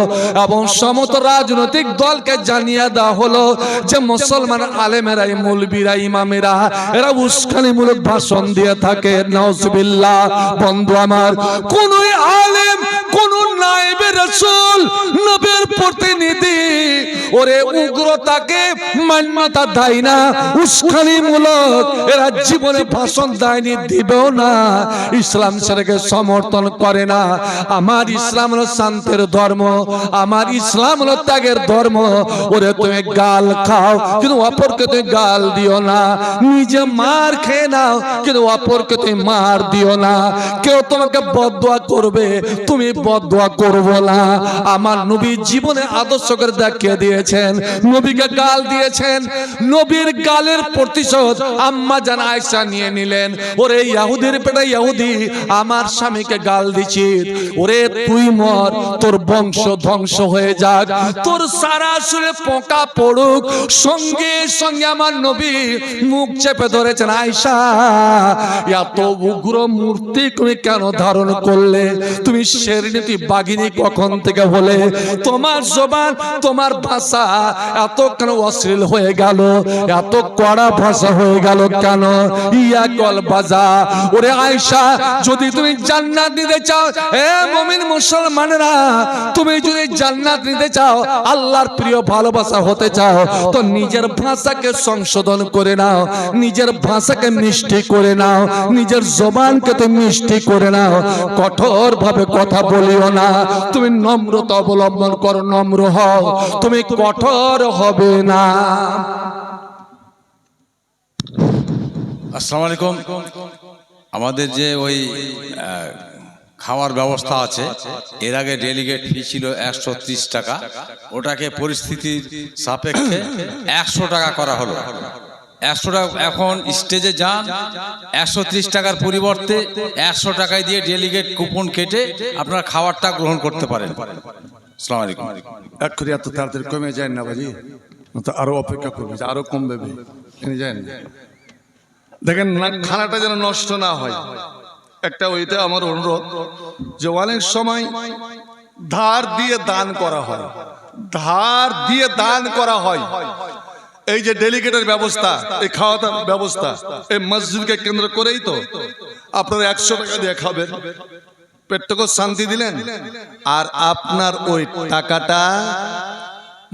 এবং সমস্ত রাজনৈতিক দলকে জানিয়ে দেওয়া হলো যে মুসলমান আলেমেরা, মৌলবীরা, ইমামেরা এরা উস্কানিমূলক ভাষণ দিয়ে থাকে। নাউজুবিল্লাহ। বন্ধু আমার, কোন আলেম, কোন নায়েবে রাসূল, নবীর প্রতিনিধি ওরে উগ্রতাকে মান্যতা দেয় না, উস্কানিমূলক এরা জীবনে ভাষণ দেয়নি, দিবেও না। ইসলাম সেটাকে সমর্থন করে না। আমার ইসলাম হলো শান্তির ধর্ম, আমার ইসলাম হলো ত্যাগের ধর্ম। ওরে তুমি গাল খাও কিন্তু অপরকে তুমি গাল দিও না, নিজে মার খেয়ে নাও কিন্তু অপরকে তুমি মার দিও না। কেউ তোমাকে বদদুয়া করবে, তুমি বদদুয়া করবো না। আমার নবী জীবনে আদর্শ করে দেখিয়ে দিয়েছেন, নবীকে গাল দিয়েছেন, নবীর গালের প্রতিশোধ আম্মা জান আয়েশা নিয়ে নিলেন। ওরে ইহুদির পেটে ইহুদি, আমার স্বামীকে গাল দিছি, ওরে তুই মর, তোর বংশ ধ্বংস হয়ে যাক, তোর সারা শরীরে পোকা পড়ুক। সঙ্গে সঙ্গে আমার নবী মুখ চেপে ধরেছেন, আয়েশা এত উগ্র মূর্তি তুমি কেন ধারণ করলে? তুমি শেরনি, তুই বাঘিনী কখন থেকে হলে? তোমার জবান, তোমার ভাষা এত কেন অশ্লীল হয়ে গেল, এত কড়া ভাষা হয়ে গেল কেন? ইয়া কল বাজা। ওরে আয়েশা, যদি তুমি জান্নাত নিতে চাও, এ মুমিন মুসলমানেরা, তুমি যদি জান্নাত নিতে চাও, আল্লাহর প্রিয় ভালোবাসা হতে চাও, তো নিজের ভাষাকে সংশোধন করে নাও, নিজের ভাষাকে মিষ্টি করে নাও, নিজের জবানকে তুমি মিষ্টি করে নাও। কঠোর ভাবে কথা বলিও না, তুমি নম্রতা অবলম্বন করো, নম্র হও, তুমি কঠোর হবে না। আসসালামু আলাইকুম। আমাদের যে ওই খাওয়ার ব্যবস্থা আছে, এর আগে ডেলিগেট ফি ছিল 130 টাকা, ওটাকে পরিস্থিতির সাপেক্ষে 100 টাকা করা হলো। 100 টাকা এখন স্টেজে যান, 130 টাকার পরিবর্তে 100 টাকায় দিয়ে ডেলিগেট কুপন কেটে আপনারা খাবারটা গ্রহণ করতে পারেন। আসসালামু আলাইকুম। এক্ষুনি এত তাড়াতাড়ি কমে যায় না বাজি, তো আরো অপেক্ষা করবে, আরো কমবে, যায় না। দেখেন না, খানাটা যেন নষ্ট না হয়, একটা ওইটা আমার অনুরোধ যে অনেক সময় ধার দিয়ে দান করা হয়, ধার দিয়ে দান করা হয়। এই যে ডেলিগেটের ব্যবস্থা, এই খাওয়া দাওয়ার ব্যবস্থা, এই মসজিদকে কেন্দ্র করেই তো আপনারা 100 টাকা দিয়ে খাবেন, পেটটাকে শান্তি দিলেন, আর আপনার ওই টাকাটা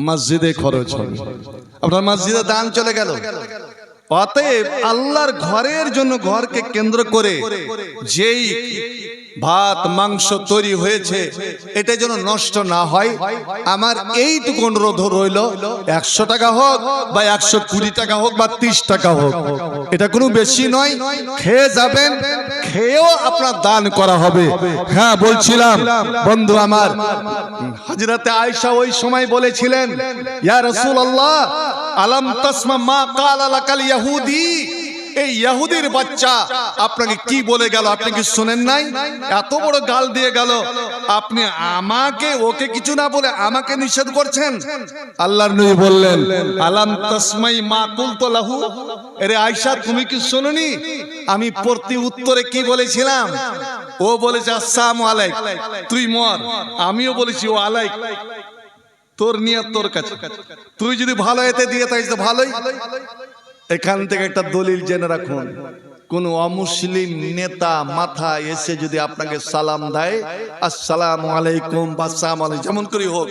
মসজিদে খরচ হবে, আপনার মসজিদে দান চলে গেল। অতএব আল্লাহর ঘরের জন্য, ঘরকে কেন্দ্র করে যেই ভাত মাংস তৈরি হয়েছে, এটা যেন নষ্ট না হয়। আমার এইটুকু অনুরোধ রইল, 100 টাকা হোক বা 120 টাকা হোক বা 30 টাকা হোক, এটা কোনো বেশি নয়। খেয়ে যাবেন, খেয়েও আপনার দান করা হবে। হ্যাঁ, বলছিলাম বন্ধু আমার, হযরতে আয়েশা ওই সময় বলেছিলেন, ইয়া রাসূলুল্লাহ আলাম তাসমা মা ক্বালা লাকাল ইহুদি, এই ইহুদির বাচ্চা আপনাকে কি বলে গেল, আপনি কি শুনেন নাই? এত বড় গাল দিয়ে গেল, আপনি আমাকে ওকে কিছু না বলে আমাকে নিষেধ করছেন। আল্লাহর নবী বললেন, আলাম তাসমাই মা কুলতু লাহু, আরে আয়েশা তুমি কি শুনোনি আমি প্রতি উত্তরে কি বলেছিলাম? ও বলেছে আসসালামু আলাইক, তুই মর। আমিও বলেছি ও আলাইক, তোর নিয়ত তোর কাছে, তুই যদি ভালো এতে দিয়ে থাকিস তো ভালোই। এখান থেকে একটা দলিল জেনে রাখুন, কোন অমুসলিম নেতা মাথা এসে যদি আপনাকে সালাম দেয়, আসসালামু আলাইকুম বা আসসালামু আলাইকুম যেমন করে হোক,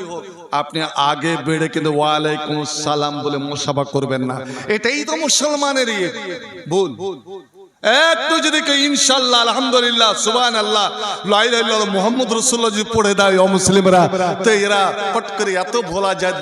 আপনি আগে বেড়ে কিন্তু ওয়ালাইকুম সালাম বলে মুসাফা করবেন না। এটাই তো মুসলমানের ভুল। একটু যদি কেউ ইনশাআল্লাহ আলহামদুলিল্লাহ সুবহানাল্লাহ লা ইলাহা ইল্লাল্লাহ মুহাম্মদ রাসূলুল্লাহ যদি পড়ে দেয় অমুসলিমরা, তো এরা পট করে এত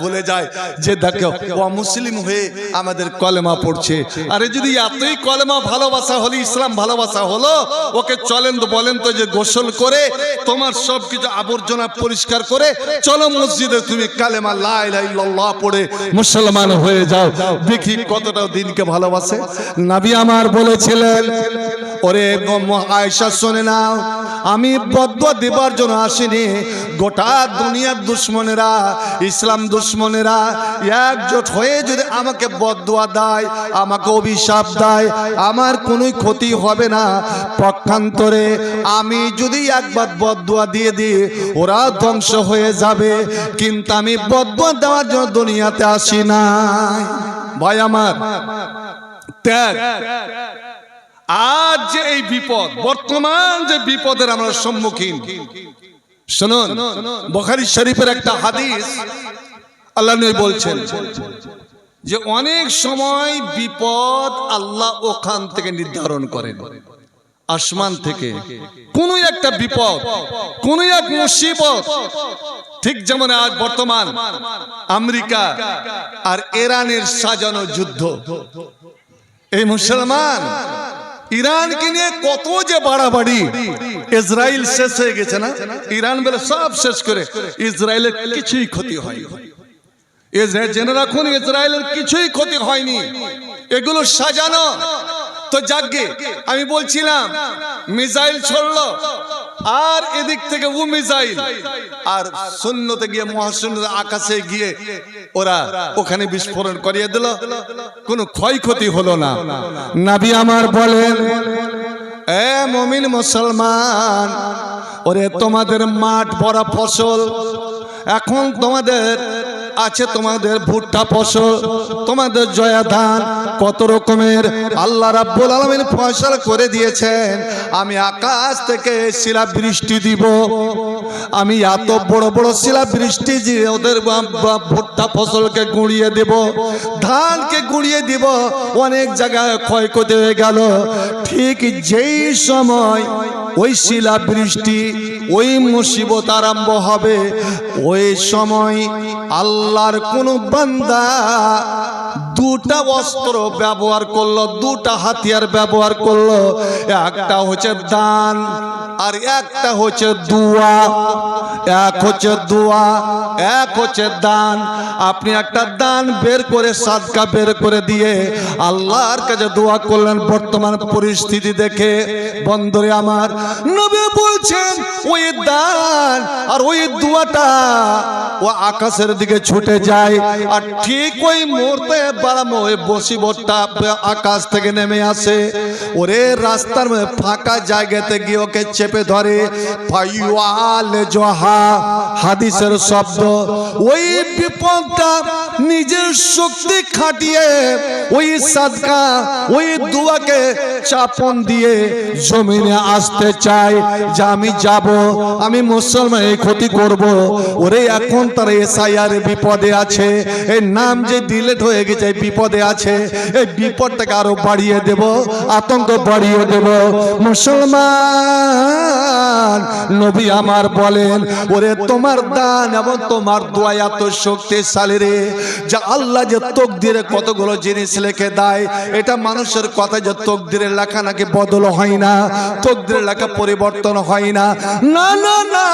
ভুলে যায় যে দেখো অমুসলিম হয়ে আমাদের কলেমা পড়ছে। আরে যদি এতই কলেমা ভালোবাসা হলো, ইসলাম ভালোবাসা হলো, ওকে চলেন তো বলেন তো যে গোসল করে তোমার সব কিছু আবর্জনা পরিষ্কার করে চলো মসজিদে, তুমি কালেমা লা ইলাহা ইল্লাল্লাহ পড়ে মুসলমান হয়ে যাও, দেখি কতটা দিনকে ভালোবাসে। নবী আমার বলেছিলেন, ওরে আয়েশা শুনে নাও, আমি বদদুয়া দেবার জন্য আসিনি। গোটা দুনিয়ার দুশ্মনেরা, ইসলাম দুশ্মনেরা একজোট হয়ে যদি আমাকে বদদুয়া দেয়, আমাকে অভিশাপ দেয়, আমার কোনো ক্ষতি হবে না। পক্ষান্তরে আমি যদি একবার বদদুয়া দিয়ে দিই, ওরা ধ্বংস হয়ে যাবে। কিন্তু আমি বদদুয়া দেওয়ার জন্য দুনিয়াতে আসি না। ভাই আমার, ত্যাগ। আজ যে এই বিপদ, বর্তমান যে বিপদের আমরা সম্মুখীন, শুনুন বুখারী শরীফের একটা হাদিস, আল্লাহ নবী বলছেন যে অনেক সময় বিপদ আল্লাহ ওখান থেকে নির্ধারণ করেন, আসমান থেকে কোন একটা বিপদ, কোন এক মুসিবত। ঠিক যেমন আজ বর্তমান আমেরিকা আর ইরানের সাজানো যুদ্ধ, এই মুসলমান ইরানকে নিয়ে কত যে বাড়াবাড়ি। ইসরায়েল শেষ হয়ে গেছে না, ইরান বলে সব শেষ করে, ইসরায়েলের কিছুই ক্ষতি হয়নি। জেনে রাখুন, ইসরায়েলের কিছুই ক্ষতি হয়নি, এগুলো সাজানো। তো যাকে আমি বলছিলাম মিসাইল ছড়লো, আর এদিক থেকে ও মিসাইল, আর শূন্যতে গিয়ে মহাশূন্য আকাশে গিয়ে ওরা ওখানে বিস্ফোরণ করিয়ে দিল, কোনো ক্ষয়ক্ষতি হলো না। নবী আমার বলেন, এ মুমিন মুসলমান, ওরে তোমাদের মাঠ ভরা ফসল, এখন তোমাদের আছে তোমাদের ভুট্টা ফসল, তোমাদের জয়া ধান, কত রকমের আল্লাহ রাব্বুল আলামিন ফসল করে দিয়েছেন। আমি আকাশ থেকে শিলা বৃষ্টি দিব, আমি এত বড় বড় শিলা বৃষ্টি দিয়ে ওদের ভুট্টা ফসলকে গুঁড়িয়ে দেব, ধানকে গুঁড়িয়ে দিব, অনেক জায়গায় ক্ষয়ক্ষতি হয়ে গেল। ঠিক যেই সময় ওই শিলা বৃষ্টি, ওই মুসিবত আরম্ভ হবে, ওই সময় আল্লাহর কোন বান্দা দুটা অস্ত্র ব্যবহার করলো, দুটা হাতিয়ার ব্যবহার করলো, একটা হচ্ছে দান আর একটা হচ্ছে দোয়া। এক হচ্ছে দোয়া, এক হচ্ছে দান। আপনি একটা দান বের করে, সাদকা বের করে দিয়ে আল্লাহর কাছে দোয়া করলেন বর্তমান পরিস্থিতি দেখে। বন্ধুরে আমার, নবী বলছেন ওই দান আর ওই দোয়াটা ও আকাশের দিকে ছুটে যায়, আর ঠিক ওই মুহূর্তে বাড়ামো ওই বসিবতটা আকাশ থেকে নেমে আসে, ওরে রাস্তার ফাঁকা জায়গাতে গিয়ে ওকে চেপে ধরে। ফাইওয়াল জহা হাদিসের শব্দ, ওই বিপদটা নিজের শক্তি খাটিয়ে ওই সাদকা, ওই দোয়াকে চাপন দিয়ে জমিনে আসতে চায় যে আমি যাব, আমি মুসলমানের ক্ষতি করব। ওরে এখন তার এসআইআর বিপদে আছে, এই নাম যে ডিলিট হয়ে গেছে বিপদে আছে, এই বিপদটাকে আরো বাড়িয়ে দেব, আতঙ্ক বাড়িয়ে দেব। মুসলমান দান। নবী আমার বলেন, ওরে তোমার দান এবং তোমার দোয়া এত শক্তিশালী রে, যে আল্লাহ যে তকদিরে কতগুলো জিনিস লিখে দেয়, এটা মানুষের কথা যে তকদিরের লেখা নাকি বদল হয় না, তকদিরের লেখা পরিবর্তন হয় না। না না না,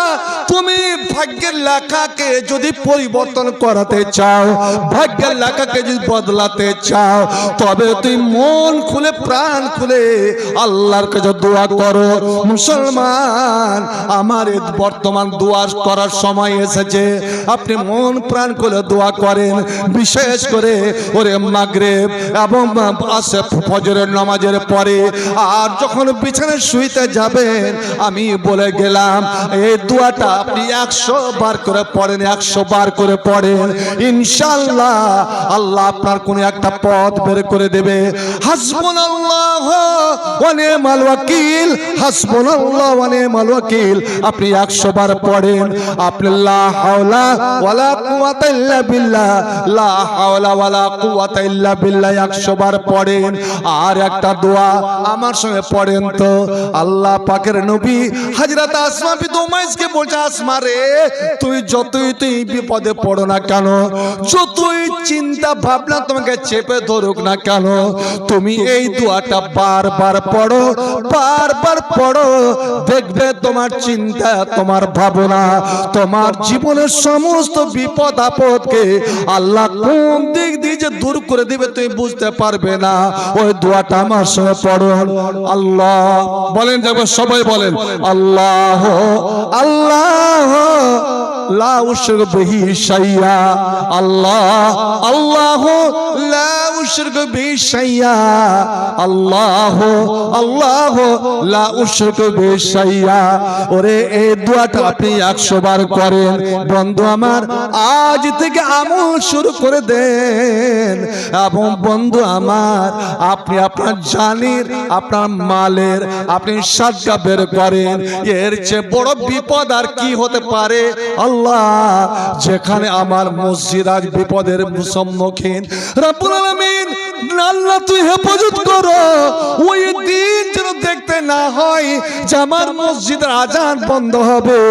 তুমি ভাগ্যের লেখাকে যদি পরিবর্তন করাতে চাও, ভাগ্যের লেখাকে যদি বদলাতে চাও, তবে তুই মন খুলে প্রাণ খুলে আল্লাহর কাছে দোয়া করো। মুসলমান, আমার বর্তমান দোয়া করার সময় এসেছে, আপনি মন প্রাণ খুলে দোয়া করেন। বিশেষ করে ওরে মাগরিব এবং আসে ফজরের নামাজের পরে, আর যখন বিছানায় শুইতে যাবেন, আমি বলে গেলাম এই দোয়াটা আপনি 100 বার করে পড়েন, 100 বার করে পড়েন, ইনশাআল্লাহ আল্লাহ আপনার কোনো একটা পথ বের করে দেবে। হাসবুনাল্লাহু ওয়া নি'মাল ওয়াকিল, হাসবুনাল্লাহু ওয়া নি'মাল ওয়াকিল আপনি 100 বার পড়েন। আপনি লা হাওলা ওয়ালা কুওয়াতা ইল্লা বিল্লাহ, লা হাওলা ওয়ালা কুওয়াতা ইল্লা বিল্লাহ 100 বার পড়েন। আর একটা দোয়া আমার সঙ্গে পড়েন তো। আল্লাহ পাকের নবী হযরত আসমা বিনতে উমাইসকে বলছে, আসমা রে, তুই যতই বিপদে পড়ো না কেন, যতই চিন্তা ভাবনা তোমাকে চেপে ধরুক না কেন, তুমি এই দোয়াটা বারবার পড়ো, বারবার পড়ো, দেখবে তোমার চিন্তা, তোমার ভাবনা, তোমার জীবনের সমস্ত বিপদ আপদকে আল্লাহ কোন দিক দিয়ে যে দূর করে দিবে তুমি বুঝতে পারবে না। ওই দোয়াটা আমার সঙ্গে পড়ো। আল্লাহ বলেন, যাবে সবাই বলেন, আল্লাহ আল্লাহ লা উশরিকু বিহি শাইয়া, আল্লাহ আল্লাহ লা উশরিকু বিহি শাইয়া, আল্লাহ আল্লাহ লা উশরিকু বিহি শাইয়া। ওরে এই দোয়াটা আপনি 100 বার করেন। বন্ধু আমার, আজ থেকে আমল শুরু করে দেন। এবং বন্ধু আমার, আপনি আপনার জানের, আপনার মালের আপনি সাদকা বের করেন। এর চেয়ে বড় বিপদ আর কি হতে পারে? আল্লাহ, যেখানে আমার মসজিদ আজ বিপদের সম্মুখীন, রব্বুল আলামিন আল্লাহ তুই হেফাজত করো। ওই দিন যেন দেখতে না হয় যে আমার মসজিদের আজান বন্ধ হবে,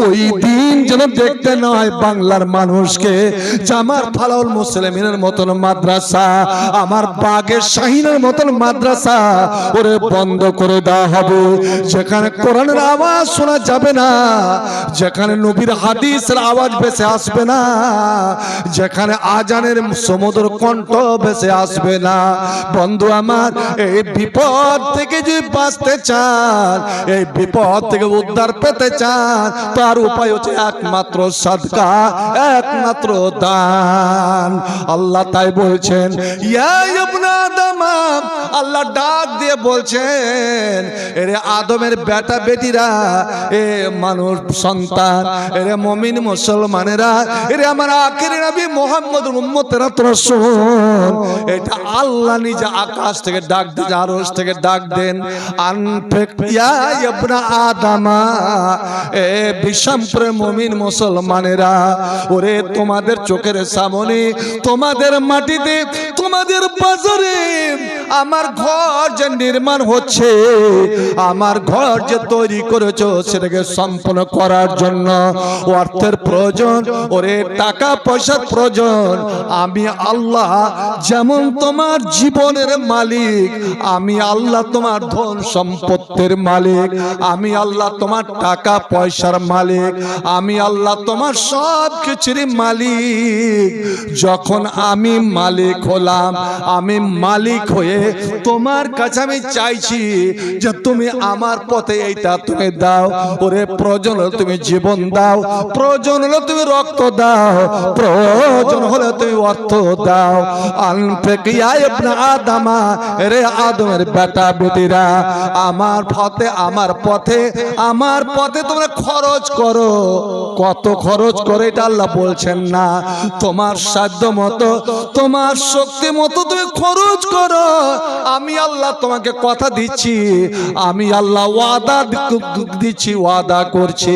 ওই দিন যেন দেখতে না হয় বাংলার মানুষকে যে আমার ফালাউল মুসলিমিনের মতন মাদ্রাসা, আমার বাগের শাহিনের মতন মাদ্রাসা ওরে বন্ধ করে দেওয়া হবে। যেখানে কোরআনের আওয়াজ শোনা যাবে না, যেখানে নবীর হাদিসের আওয়াজ ভেসে আসবে না, যেখানে আজানের সমুদ্র কণ্ঠ ভেসে আসবে না। বন্ধু আমার, এই বিপদ থেকে যদি বাঁচতে চান, এই বিপদ থেকে উদ্ধার পেতে চান, তার উপায় হচ্ছে একমাত্র সাদকা, একমাত্র দান। আল্লাহ তাই বলছেন, ইয়া ইবনা আদম, আল্লাহ ডাক দিয়ে বলছেন, এরে আদমের বেটা বেটিরা, এ মানুষ সন্তান, এরে মুমিন মুসলমানেরা, এরে আমার আখির নবী মুহাম্মদুর উম্মতেরা, তোরা শোন। এটা আল্লাহ নিজে আকাশ থেকে ডাক দেন, আরশ থেকে ডাক দেন, আনফিক ইয়া ইবনা আদম, এ বিশ্বম্পরে মুমিন মুসলমানেরা, ওরে তোমাদের চোখের সামনে, তোমাদের মাটিতে, তোমাদের বাজারে আমার ঘর যে নির্মাণ হচ্ছে, আমার ঘর যে তৈরি করেছো, সেটাকে সম্পন্ন করার জন্য অর্থের প্রয়োজন, ওরে টাকা পয়সার প্রয়োজন। আমি আল্লাহ যেমন তোমার জীবনের মালিক, আমি আল্লাহ তোমার ধন সম্পত্তির মালিক, আমি আল্লাহ তোমার টাকা পয়সার মালিক, আমি আল্লাহ তোমার সব কিছুর মালিক। যখন আমি মালিক হলাম, আমি মালিক হয়ে তোমার কাছে আমি চাইছি যে তুমি আমার পথে এইটা তুমি দাও। ওরে প্রয়োজন হলে তুমি জীবন দাও, প্রয়োজন হলে তুমি রক্ত দাও, প্রয়োজন হলে তুমি অর্থ দাও। আনফিক ইয়া ইবনা আদম, রে আদমের বেটা বেটিরা, আমার পথে, আমার পথে, আমার পথে তোমরা খরচ করো। কত খরচ করে এটা আল্লাহ বলছেন না, তোমার সাধ্য মতো, তোমার শক্তি মতো তুমি খরচ করো। আমি আল্লাহ তোমাকে কথা দিচ্ছি, আমি আল্লাহ ওয়াদা দিচ্ছি, ওয়াদা করছি,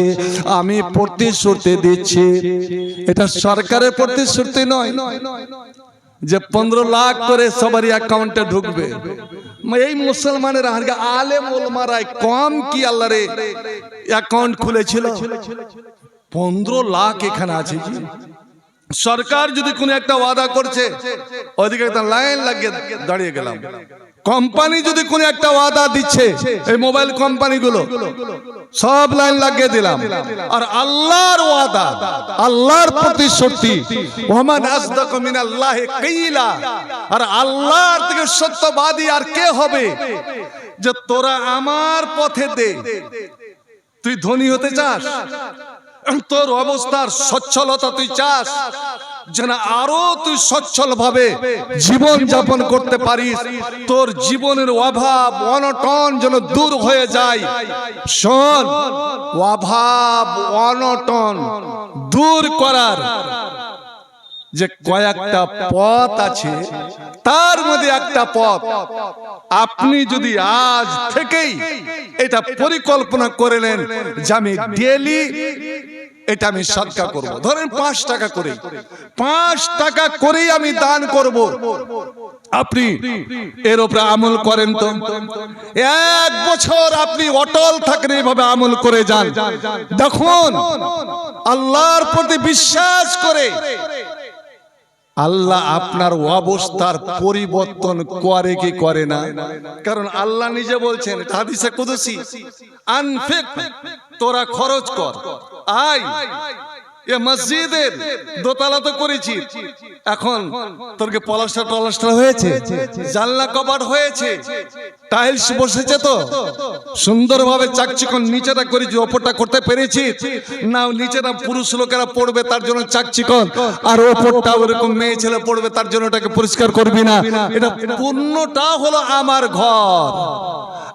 আমি প্রতিশ্রুতি দিচ্ছি। এটা সরকারের প্রতিশ্রুতি নয় যে 15 লাখ করে সবারই অ্যাকাউন্টে ঢুকবে। এই মুসলমানের আলেম ওলামারাই কম কি আল্লাহ রে অ্যাকাউন্ট খুলেছিল 15 লাখ এখানে আছে জি। সরকার যদি কোনো একটা ওয়াদা করছে ওইদিকে একটা লাইন লাগিয়ে দাঁড়িয়ে গেলাম। কোম্পানি যদি কোনো একটা ওয়াদা দিচ্ছে, এই মোবাইল কোম্পানিগুলো সব লাইন লাগিয়ে দিলাম। আর আল্লাহর ওয়াদা, আল্লাহর প্রতিশ্রুতি, ওমান আসদাকু মিনাল্লাহি কিলা, আর আল্লাহর থেকে সত্যবাদী আর কে হবে? যে তোরা আমার পথে দে। তুই ধনী হতে চাস, তোর অবস্থার সচ্ছলতা তুই চাস, যেন আরো তুই সচ্ছল ভাবে জীবন যাপন করতে পারিস, তোর জীবনের অভাব অনটন যেন দূর হয়ে যায়। শোন, অভাব অনটন দূর করার যে কয়েকটা পথ আছে, তার মধ্যে একটা পথ আপনি যদি আজ থেকেই এটা পরিকল্পনা করে নেন যে আমি ডেইলি এটা আমি সদকা করব, ধরেন 5 টাকা করে, 5 টাকা করেই আমি দান করব। আপনি এর উপরে আমল করেন তো 1 বছর আপনি অটল থাকেন, এইভাবে আমল করে যান। দেখুন আল্লাহর প্রতি বিশ্বাস করে আল্লাহ আপনার অবস্থার পরিবর্তন করে কি করে না? কারণ আল্লাহ নিজে বলছেন হাদিসে কুদসি, আনফিক, তোরা খরচ কর। আয় এ মসজিদের দোতলা তো করেছি, এখন তোরকে পলাস্টার হয়েছে, জানলা কপাট হয়েছে, টাইলস বসেছে, তো সুন্দরভাবে চাকচিকন নিচেটা করেছি, ওপরটা করতে পেরেছি না? নিচেটা পুরুষ লোকেরা পড়বে তার জন্য চাকচিকন, আর ওপরটা ওরকম মেয়ে ছেলে পড়বে তার জন্য ওটাকে পরিষ্কার করবি না? এটা পূর্ণটা হলো আমার ঘর,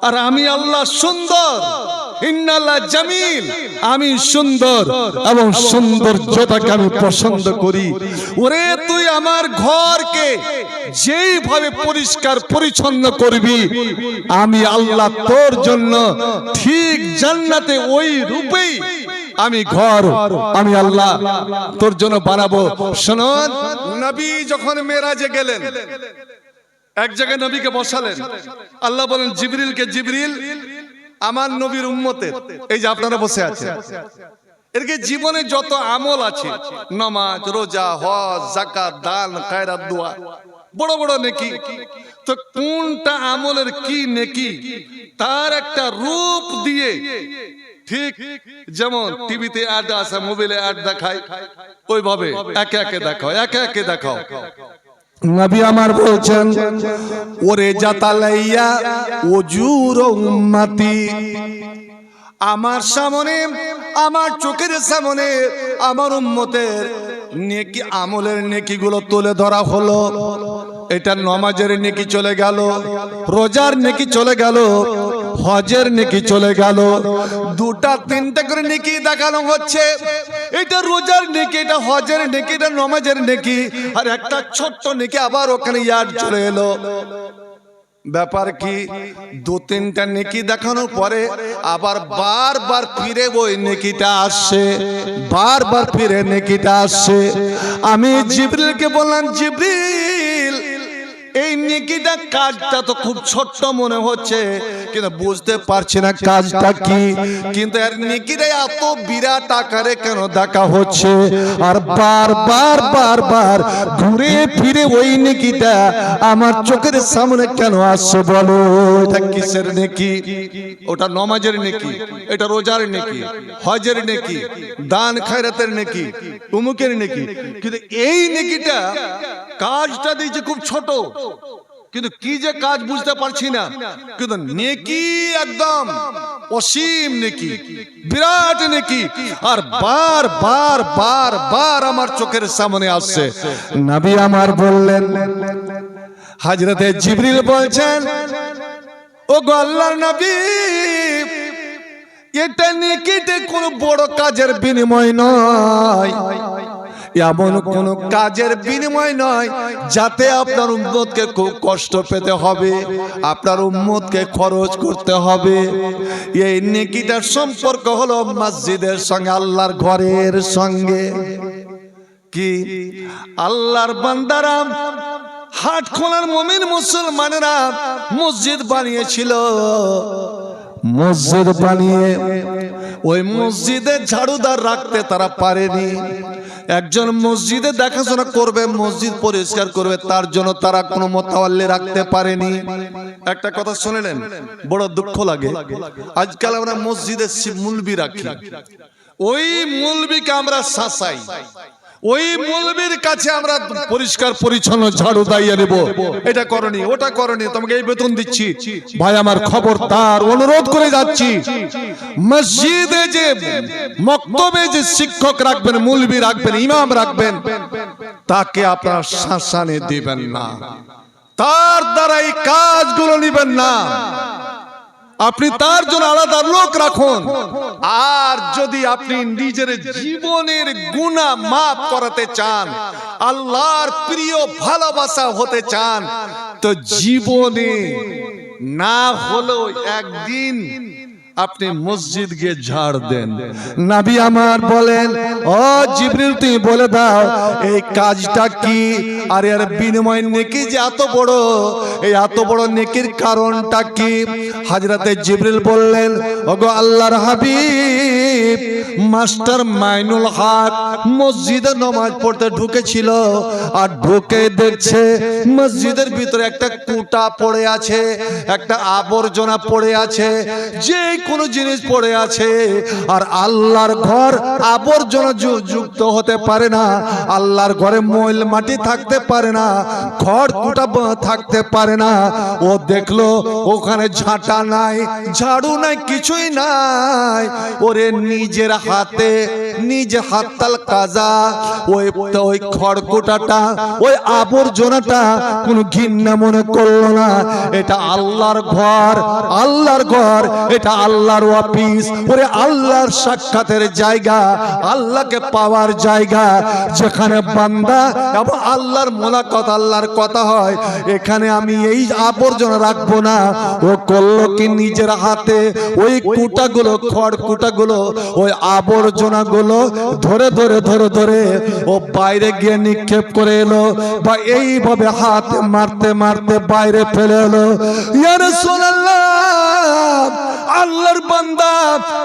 আর আমি আল্লাহ সুন্দর, ইন্নাল্লাহ জামিল, আমি সুন্দর এবং সৌন্দর্যটাকে আমি পছন্দ করি। ওরে তুই আমার ঘরকে যেইভাবে পরিষ্কার পরিচ্ছন্ন করবি, আমি আল্লাহ তোর জন্য ঠিক জান্নাতে ওই রূপেই আমি ঘর আমি আল্লাহ তোর জন্য বানাবো। শুনুন, নবী যখন মেরাজে গেলেন, এক জায়গায় নবীকে বসালেন, আল্লাহ বলেন জিবরিলকে, জিবরিল আমার নবীর উম্মতের, এই যে আপনারা বসে আছেন, এরকে জীবনে যত আমল আছে, নামাজ, রোজা, হজ, যাকাত, দান, খায়রাত, দোয়া, বড় বড় নেকি, তো কোনটা আমলের কি নেকি তার একটা রূপ দিয়ে, ঠিক যেমন টিভিতে অ্যাড আসে, মোবাইলে অ্যাড দেখায়, ওইভাবে একে একে দেখাও, একে একে দেখাও। নবী আমার বলছেন, ওরে জাতালাইয়া ওজুর উম্মতি, আমার সামনে, আমার চোখের সামনে আমার উম্মতের নেকি, আমলের নেকিগুলো তুলে ধরা হলো। এটা নামাজের নেকি চলে গেল, রোজার নেকি চলে গেল, হজের নেকি চলে গেল, 2টা 3টা করে নেকি দেখানো হচ্ছে। এটা রোজার নেকি, এটা হজের নেকি, এটা নামাজের নেকি, আর একটা ছোট্ট নেকি আবার ওখানে ইয়াদ চলে এলো। ব্যাপার কি, 2-3টা নেকি দেখানোর পরে আবার বারবার ফিরে ওই নেকিটা আসছে, বারবার ফিরে নেকিটা আসছে। আমি জিবরিলকে বললাম, জিবরিল এই নেকিটা কাজটা তো খুব ছোট্ট মনে হচ্ছে, কিন্তু বুঝতে পারছি না কাজটা কি, কিন্তু এর নেকিটা এত বিরাট আকারে কেন দেখা হচ্ছে, আর বারবার বারবার ঘুরে ফিরে ওই নেকিটা আমার চোখের সামনে কেন আসছে? বলো এটা কিসের নেকি? ওটা নামাজের নেকি, এটা রোজার নেকি, হজের নেকি, দান খায়রাতের নেকি, উমুকের নেকি, কিন্তু এই নেকিটা কাজটা দিয়েছে খুব ছোট, কিন্তু কি যে কাজ বুঝতে পারছি না, কিন্তু নেকি একদম অসীম নেকি, বিরাট নেকি, আর বার বার বার বার আমার চোখের সামনে আসছে। নবী আমার বললেন, হযরতে জিবরিল বলছেন, ও গো আল্লাহর নবী, এটা নেকিতে কোনো বড় কাজের বিনিময় নয়, এমন কোন কাজের বিনিময় নয় যাতে আপনার উম্মতকে খুব কষ্ট পেতে হবে, আপনার উম্মতকে খরচ করতে হবে। এই নেকিটার সম্পর্ক হলো মসজিদের সঙ্গে, আল্লাহর ঘরের সঙ্গে। কি আল্লাহর বান্দারা হাট খোলার মুমিন মুসলমানেরা মসজিদ বানিয়েছিল। মসজিদ বানিয়ে ওই মসজিদে ঝাড়ুদার রাখতে তারা পারেনি। একজন মসজিদে দেখাশোনা করবে, মসজিদ পরিষ্কার করবে, তার জন্য তারা কোনো মোতাওয়াল্লি রাখতে পারেনি। একটা কথা শুনলেন, বড় দুঃখ লাগে। আজকাল আমরা মসজিদে মুলবি রাখি, ওই মুলবিকে আমরা শাসাই, ওই মৌলবীর কাছে আমরা পরিষ্কার পরিচ্ছন্ন ঝাড়ু দাইয়ে নেব, এটা করনি ওটা করনি, তোমাকে এই বেতন দিচ্ছি। ভাই আমার খবরদার, অনুরোধ করে যাচ্ছি, মসজিদে যে মক্তবে যে শিক্ষক রাখবেন, মৌলবী রাখবেন, ইমাম রাখবেন, তাকে আপনারা শাসানে দিবেন না, তার দ্বারা এই কাজগুলো নিবেন না। আপনি তার জন্য আলাদা লোক রাখুন। আর যদি আপনি নিজের জীবনের গুনাহ মাফ করাতে চান, আল্লাহর প্রিয় ভালোবাসা হতে চান, তো জীবনে না হলেও একদিন আপনি মসজিদ গিয়ে ঝাড় দেন। নবী আমার বলেন, ও জিবরিল তুমি বলে দাও এই কাজটা কি, আর এর বিনিময় নেকি যে এত বড়, এই এত বড় নেকির কারণটা কি? হযরতে জিবরিল বললেন, ওগো আল্লাহর হাবিব, মাস্টার মাইনুল হক মসজিদে নামাজ পড়তে ঢুকেছিল, আর ঢুকে দেখছে মসজিদের ভিতরে একটা কুটা পড়ে আছে, একটা আবর্জনা পড়ে আছে, যে কোনো জিনিস পড়ে আছে। আর আল্লাহর ঘর আবর্জনা যুক্ত হতে পারে না, আল্লাহর ঘরে ময়লা মাটি থাকতে পারে না, খড় কুটা থাকতে পারে না। ও দেখলো ওখানে ঝাঁটা নাই, ঝাড়ু নাই, কিছুই নাই। ওরে নিজের হাতে, নিজে হাততাল কাজা ওই খড়কুটাটা, ওই আবর্জনাটা কোনো ঘৃণা মনে করলো না। এটা আল্লাহর ঘর, আল্লাহর ঘর, এটা আল্লাহর অফিস, ওরে আল্লাহর সাক্ষাতের জায়গা, আল্লাহকে পাওয়ার জায়গা, যেখানে বান্দা এবং আল্লাহর মোলাকাত, আল্লাহর কথা হয়। এখানে আমি এই আবর্জনা রাখবো না। ও করলো কি, নিজের হাতে ওই কুটাগুলো, খড় কুটাগুলো, ওই আবর্জনাগুলো ধরে ধরে ধরে ধরে ও বাইরে গিয়ে নিক্ষেপ করে এলো, বা এইভাবে হাত মারতে মারতে বাইরে ফেলে এলো। ইয়া রাসূলুল্লাহ, আল্লাহর বান্দা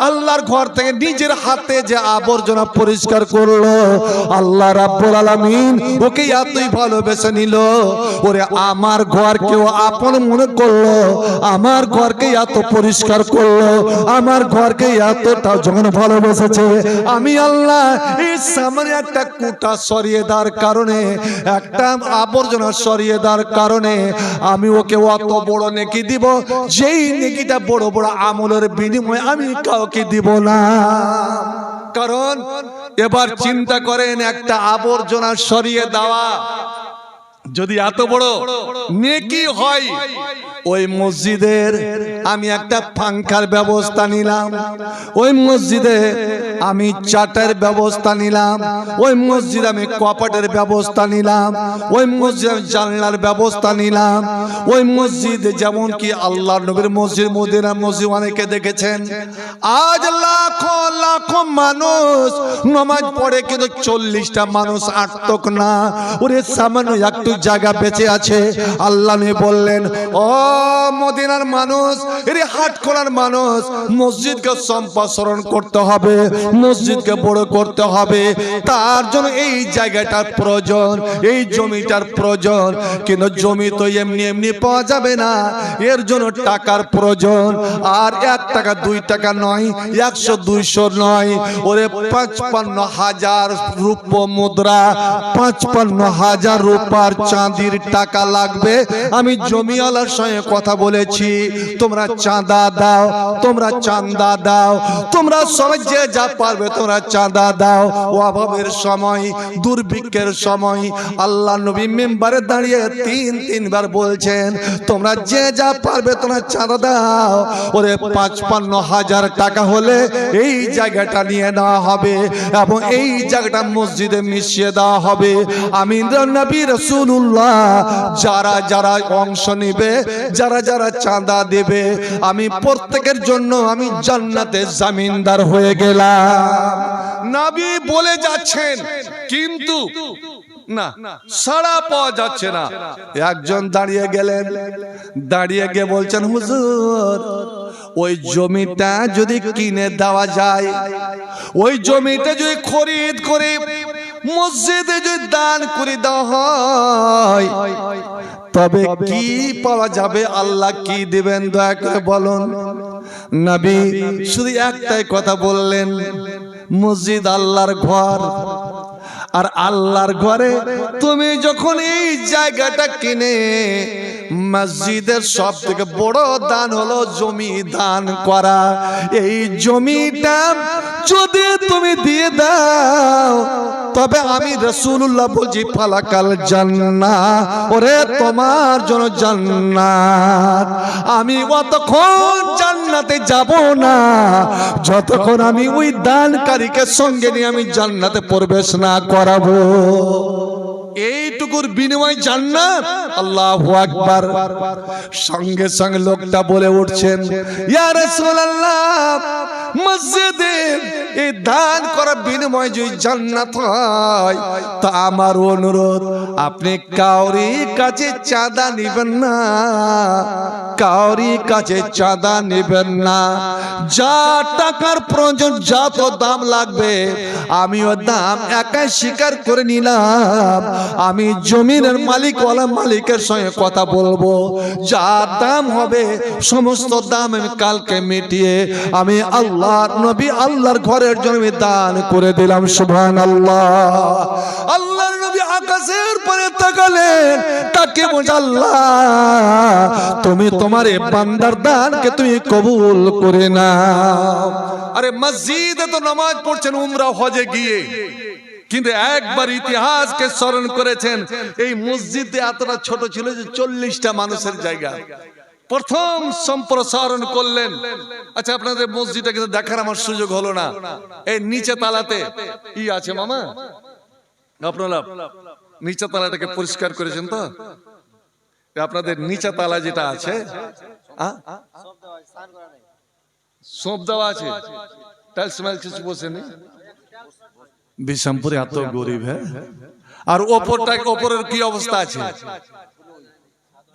আল্লাহর ঘর থেকে নিজের হাতে যে আবর্জনা পরিষ্কার করলো, আল্লাহ রাব্বুল আলামিন ওকে এতই ভালোবেসে নিল। ওরে আমার ঘরকেও আপন মনে করলো, আমার ঘরকে এত পরিষ্কার করলো, আমার ঘরকে এতটা যখন ভালোবেসেছে, আমি আল্লাহ এই সামনে একটা কুটা সরিয়ে দেওয়ার কারণে, একটা আবর্জনা সরিয়ে দেওয়ার কারণে আমি ওকে অত বড় নেকি দিব, যেই নেকিটা বড় বড় আমলের বিনিময়ে আমি কাউকে দিব না। কারণ এবার চিন্তা করেন, একটা আবর্জনা সরিয়ে দেওয়া যদি এত বড় নেকি হয়, ওই মসজিদের আমি একটা পাঙ্খার ব্যবস্থা নিলাম, ওই মসজিদে আমি চাটের ব্যবস্থা নিলাম, ওই মসজিদে আমি কপাটের ব্যবস্থা নিলাম, ওই মসজিদে আমি জানলার ব্যবস্থা নিলাম, ওই মসজিদে যেমন কি আল্লাহর নবীর মসজিদ, মদিনা মসজিদ অনেকে দেখেছেন, আজ লাখো লাখো মানুষ নামাজ পড়ে, কিন্তু 40টা মানুষ আটক না। ওরে সামান্য একটু জায়গা বেঁচে আছে। আল্লাহ নবী বললেন, ও মদিনার মানুষ, এর হাট খোলার মানুষ, মসজিদকে সম্প্রসারণ করতে হবে, মসজিদকে বড় করতে হবে, তার জন্য এই জায়গাটার প্রয়োজন, এই জমিটার প্রয়োজন। কিন্তু জমি তো এমনি এমনি পাওয়া যাবে না, এর জন্য টাকার প্রয়োজন। আর 1 টাকা 2 টাকা নয়, 100 200 নয়, ওরে 55,000 রূপ মুদ্রা, 55,000 রূপার চাঁদির টাকা লাগবে। আমি জমিওয়ালার সঙ্গে কথা বলেছি, তোমরা চাঁদা দাও, তোমরা চাঁদা দাও, তোমরা সবাই যে যা পারবে তোমরা চাঁদা দাও। অভাবের সময়, দুর্ভিক্ষের সময় আল্লাহ নবী মিম্বারে দাঁড়িয়ে 3-3 বার বলছেন, তোমরা যে যা পারবে তোমরা চাঁদা দাও। ওরে 55,000 টাকা হলে এই জায়গাটা নিয়ে নেওয়া হবে এবং এই জায়গাটা মসজিদে মিশিয়ে দেওয়া হবে। আমি নবী রাসূলুল্লাহ যারা যারা অংশ নেবে, যারা যারা চাঁদা দেবে, আমি প্রত্যেকের জন্য আমি জান্নাতের জামিনদার হয়ে গেলাম। নবী বলে যাচ্ছেন, কিন্তু না, সাড়া পাওয়া যাচ্ছে না। একজন দাঁড়িয়ে গেলেন, দাঁড়িয়ে গিয়ে বলছেন, হুজুর ওই জমিটা যদি কিনে দেওয়া যায়, ওই জমিটা যদি খরিদ করে মসজিদে যদি দান করে দেওয়া হয়, তবে কি পাওয়া যাবে? আল্লাহ কি দিবেন দয়া করে বলুন। নবী শুধু একটাই কথা বললেন, মসজিদ আল্লাহর ঘর, আর আল্লাহর ঘরে তুমি যখন এই জায়গাটা কিনে, মসজিদের সব থেকে বড় দান হলো জমি দান করা। এই জমিটা যদি তুমি দিয়ে দাও, তবে আমি রাসূলুল্লাহ বলছি ফালাকাল জান্নাহ, ওরে তোমার জন্য জান্নাত। আমি অতক্ষণ জান্নাতে যাব না যতক্ষণ আমি ওই দানকারীকে সঙ্গে নিয়ে আমি জান্নাতে প্রবেশ না করাবো। এইটুকুর বিনিময় জান্নাত। আল্লাহু আকবার। সঙ্গে সঙ্গে লোকটা বলে উঠছেন, ইয়া রাসূলুল্লাহ, মসজিদে এই দান করার বিনিময় যদি জান্নাত হয়, তা আমার অনুরোধ, আপনি কাউরি কাছে চাঁদা নেবেন না, কাউরি কাছে চাঁদা নেবেন না। যা টাকার প্রয়োজন, যত দাম লাগবে, আমি ও দাম একাই স্বীকার করে নিলাম। আমি জমিনের মালিকওয়ালা মালিকের সঙ্গে কথা বলবো, যা দাম হবে সমস্ত দাম আমি কালকে মিটিয়ে আমি আল্লাহর নবী আল্লাহর ঘরের জন্য দান করে দিলাম। সুবহানাল্লাহ। আল্লাহর নবী আকাশের পরে তাকালেন, তাকে বলছে, আল্লাহ তুমি তোমার এই বান্দার দানকে তুমি কবুল করে নাও। আরে মসজিদে তো নামাজ পড়ছেন উমরা হজে গিয়ে, কিন্তু একবার ইতিহাসকে স্মরণ করেছেন। এই মসজিদ এতটা ছোট ছিল যে 40টা মানুষের জায়গা। প্রথম সম্প্রসারণ করলেন। আচ্ছা, আপনাদের মসজিদটা কিন্তু দেখার আমার সুযোগ হলো না। এই নিচে তালাতে আছে মামা, আপনারা নিচে তালাটাকে পরিষ্কার করেছেন তো? আপনাদের নিচে তালা যেটা আছে সব দেওয়া আছে, টাইলস মাইলস কিছু বসেনি। বিশামপুরে এত গরিব হ্যাঁ। আর ওপরের কি অবস্থা আছে?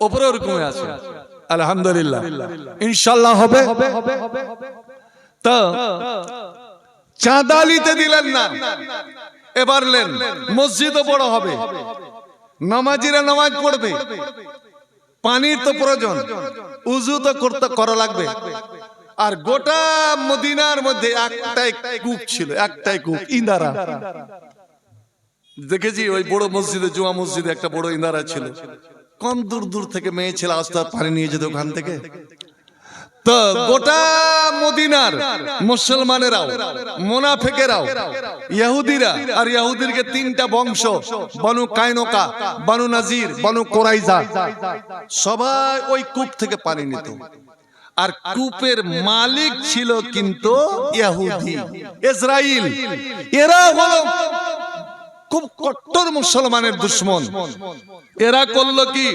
ওপরে ওরকম আছে। আলহামদুলিল্লাহ, ইনশাআল্লাহ হবে। তো চাঁদা নিতে দিলেন না, এবার লেন। মসজিদও বড় হবে, নামাজিরা নামাজ পড়বে, পানির তো প্রয়োজন, উযু তো করা লাগবে। আর গোটা মদিনার মধ্যে একটাই কূপ ছিল, একটাই কূপ, ইন্দারা। দেখেছি ওই বড় মসজিদে, জুমা মসজিদে একটা বড় ইন্দারা ছিল। কম দূর দূর থেকে মেয়ে ছেলে আসতে পানি নিয়ে যেত ওখান থেকে। তো গোটা মদিনার মুসলমানেরাও, মুনাফিকেরাও, ইহুদিরা, আর ইহুদিরকে 3টা বংশ, বনু কায়নুকা, বনু নাজির, বনু কুরাইজা, সবাই ওই কূপ থেকে পানি নিত। আর কূপের মালিক ছিল কিন্তু ইহুদি, ইসরাইল। এরা হলো খুব কট্টর মুসলমানের দুশমন। এরা করলো কি,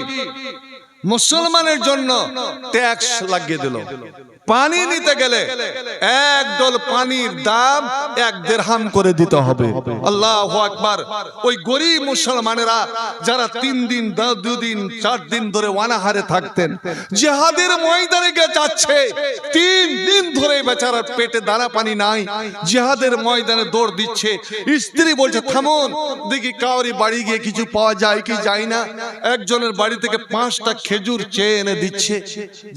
মুসলমানের জন্য ট্যাক্স লাগিয়ে দিল। পানি নিতে গেলে এক ডল পানির দাম 1 দিরহাম করে দিতে হবে। আল্লাহু আকবার। ওই গরিব মুসলমানেরা যারা 3 দিন 2 দিন 4 দিন ধরে অনাহারে থাকতেন, জিহাদের ময়দানে গিয়ে যাচ্ছে, 3 দিন ধরে বেচারার পেটে দানা পানি নাই, জিহাদের ময়দানে দৌড় দিচ্ছে। স্ত্রী বলছে, থামুন দেখি কাউরি বাড়ি গিয়ে কিছু পাওয়া যায় কি যায় না। একজনের বাড়ি থেকে 5টা খেজুর চেয়ে এনে দিচ্ছে,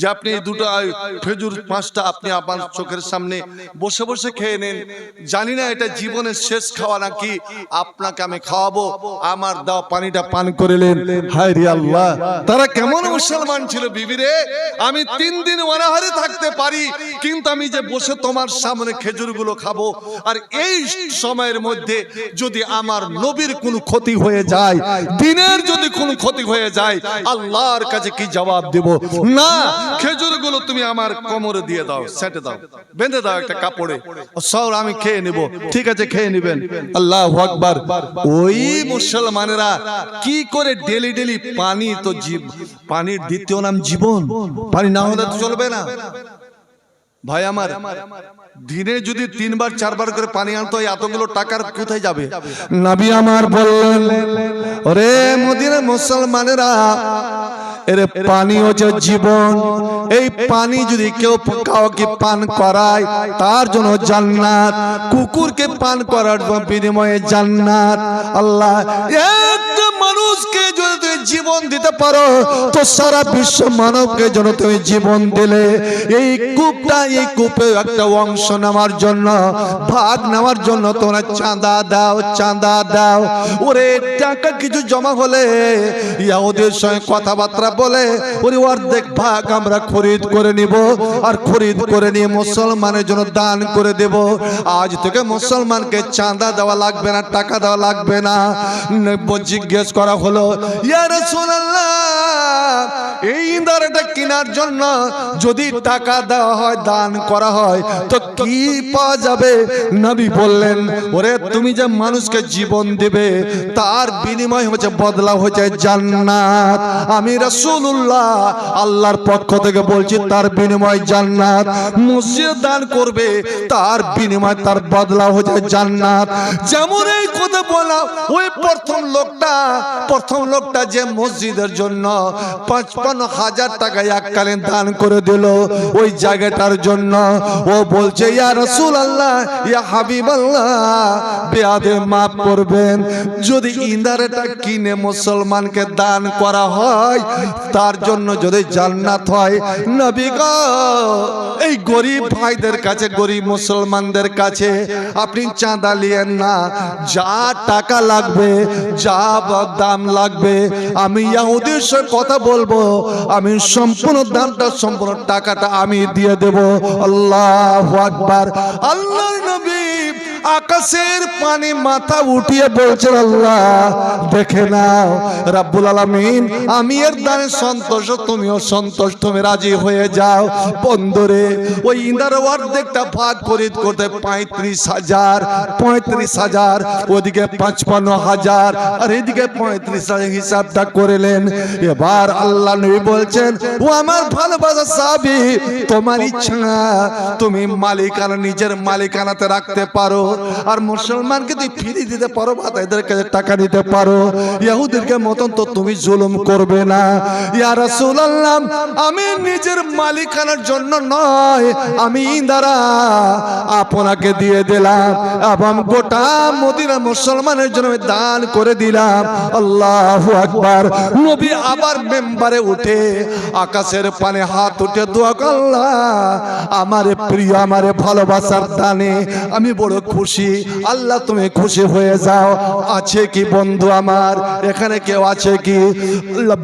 যে আপনি 2টা খেজুর 5টা আপনি আপনার চোখের সামনে বসে বসে খেয়ে নেন। জানি না এটা জীবনের শেষ খাওয়া নাকি, আপনাকে আমি খাওয়াবো, আমার দাও পানিটা পান করিলেন। হায় রে আল্লাহ, তারা কেমন মুসলমান ছিল বিবিরে। আমি 3 দিন অনাহারে থাকতে পারি, কিন্তু আমি যে বসে তোমার সামনে খেজুরগুলো খাবো, আর এই সময়ের মধ্যে যদি আমার নবীর কোনো ক্ষতি হয়ে যায়, দিনের যদি কোনো ক্ষতি হয়ে যায়, আল্লাহর কাছে কি জবাব দেব? না, খেজুরগুলো তুমি আমার কোমরে দিয়ে দাও, সেটে দাও, বেঁধে দাও একটা কাপড়ে, সর আমি খেয়ে নেব। ঠিক আছে, খেয়ে নেবেন। আল্লাহু আকবার। ওই মুসলমানেরা কি করে ডেলি ডেলি পানি, তো পানির দ্বিতীয় নাম জীবন, পানি না হলে তো চলবে না। ভাই আমার, দিনে যদি 3 বার 4 বার করে পানি আনতে হয়, এতগুলো টাকার কোথায় যাবে? নবী আমার বললেন, ওরে মদিনার মুসলমানেরা, এর পানি হচ্ছে জীবন। এই পানি যদি কেউ কাউকে পান করায়, তার জন্য জান্নাত। কুকুরকে পান করার বিনিময়ে জান্নাত। আল্লাহ একটা মানুষকে যদি তুমি জীবন দিতে পারো, তো সারা বিশ্ব মানবকে জন্য তুমি জীবন দিলে। এই কূপটা, এই কূপে একটা অংশ নেওয়ার জন্য, ভাগ নেওয়ার জন্য তোমরা চাঁদা দাও, চাঁদা দাও। ওরে টাকা কিছু জমা হলে ইহুদির সঙ্গে কথাবার্তা বলে ওরে অর্ধেক ভাগ আমরা খরিদ করে নিব, আর খরিদ করে নিয়ে মুসলমানের জন্য দান করে দেব। আজ থেকে মুসলমানকে চাঁদা দেওয়া লাগবে না, টাকা দেওয়া লাগবে না। জিজ্ঞেস করা হলো, ইয়া রাসূলুল্লাহ, এই ইঁদারাটা কেনার জন্য যদি টাকা দেওয়া হয়, দান করা হয়, তো কি পাওয়া যাবে? নবী বললেন, ওরে তুমি যে মানুষকে জীবন দেবে, তার বিনিময় হচ্ছে, বদলা হচ্ছে জান্নাত। আমি রাসূলুল্লাহ আল্লাহর পক্ষ থেকে বলছি, তার বিনিময় জান্নাত। মসজিদ দান করবে, তার বিনিময়, তার বদলা হচ্ছে জান্নাত। যেমন এই কথা বলা, ওই প্রথম লোকটা যে মসজিদের জন্য 55,000 টাকা এককালীন দান করে দিল, ওই জায়গাটার জন্য, ও বলছে, ইয়া রাসূলুল্লাহ, ইয়া হাবিবাল্লাহ, বেয়াদে মাফ করবেন, যদি ইঁদারাটা কিনে মুসলমানকে দান করা হয়, তার জন্য যদি জান্নাত হয়। নবী গো, এই গরিব ভাইদের কাছে, গরিব মুসলমানদের কাছে আপনি চাঁদা নিয়েন না। যা টাকা লাগবে, যা দাম লাগবে, আমি ইহুদির সাথে কথা বলবো, আমি সম্পূর্ণ দামটা, সম্পূর্ণ টাকাটা আমি দিয়ে দেব। আল্লাহু আকবার। আল্লাহর নবী আকাশের পানি মাথা উঠিয়ে বলছেন, আল্লাহ দেখে নাও, রাব্বুল আলামিন, আমি এর দানে সন্তুষ্ট, তুমিও সন্তুষ্ট, তুমি রাজি হয়ে যাও। বন্ধুরে, ওই ইন্দার অর্ধেকটা ভাগ খরিদ করতে 35,000, ওদিকে 55,000, আর এদিকে 35,000, হিসাবটা করেলেন। এবার আল্লাহ নবী বলছেন, ও আমার ভালোবাসা সাহাবী, তোমার ইচ্ছা, তুমি মালিকানা, নিজের মালিকানাতে রাখতে পারো, আর মুসলমানকে তুই ফিরিয়ে দিতে পারো, বা তাদের কাছে টাকা নিতে পারো। ইহুদিরকে মতন তো তুমি জুলুম করবে না। ইয়া রাসূলুল্লাহ, আমি নিজের মালিকানার জন্য নয়, আমি ইঁদারা আপনাকে দিয়ে দিলাম, এবং গোটা মদিনা মুসলমানের জন্য দান করে দিলাম। আল্লাহু আকবার। নবী আবার মেম্বারে উঠে আকাশের পানে হাত উঠে দোয়া করলেন, আল্লাহ আমার প্রিয়, আমার ভালোবাসার দানে আমি বড় খুশি, আল্লাহ তুমি খুশি হয়ে যাও। আছে কি বন্ধু আমার এখানে কেউ আছে কি?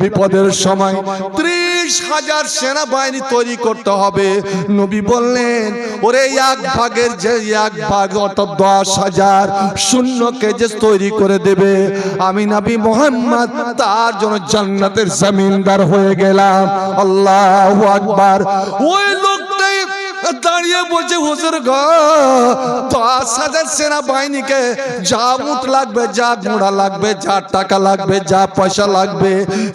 বিপদের সময় 30,000 সেনাবাহিনী তৈরি করতে হবে। নবী বললেন, ওরে এক ভাগের যে এক ভাগ, অর্থাৎ 10,000 শূন্যকে যে তৈরি করে দেবে, আমি নবী মুহাম্মদ তার জন্য জান্নাতের জমিনদার হয়ে গেলাম। আল্লাহু আকবার। ওই লোকটাই দাঁড়িয়ে বলছে, হুজুর গো, 10,000 সেনাবাহিনীকে যা উট লাগবে, যা ঘোড়া লাগবে, যা টাকা লাগবে, যা পয়সা লাগবে,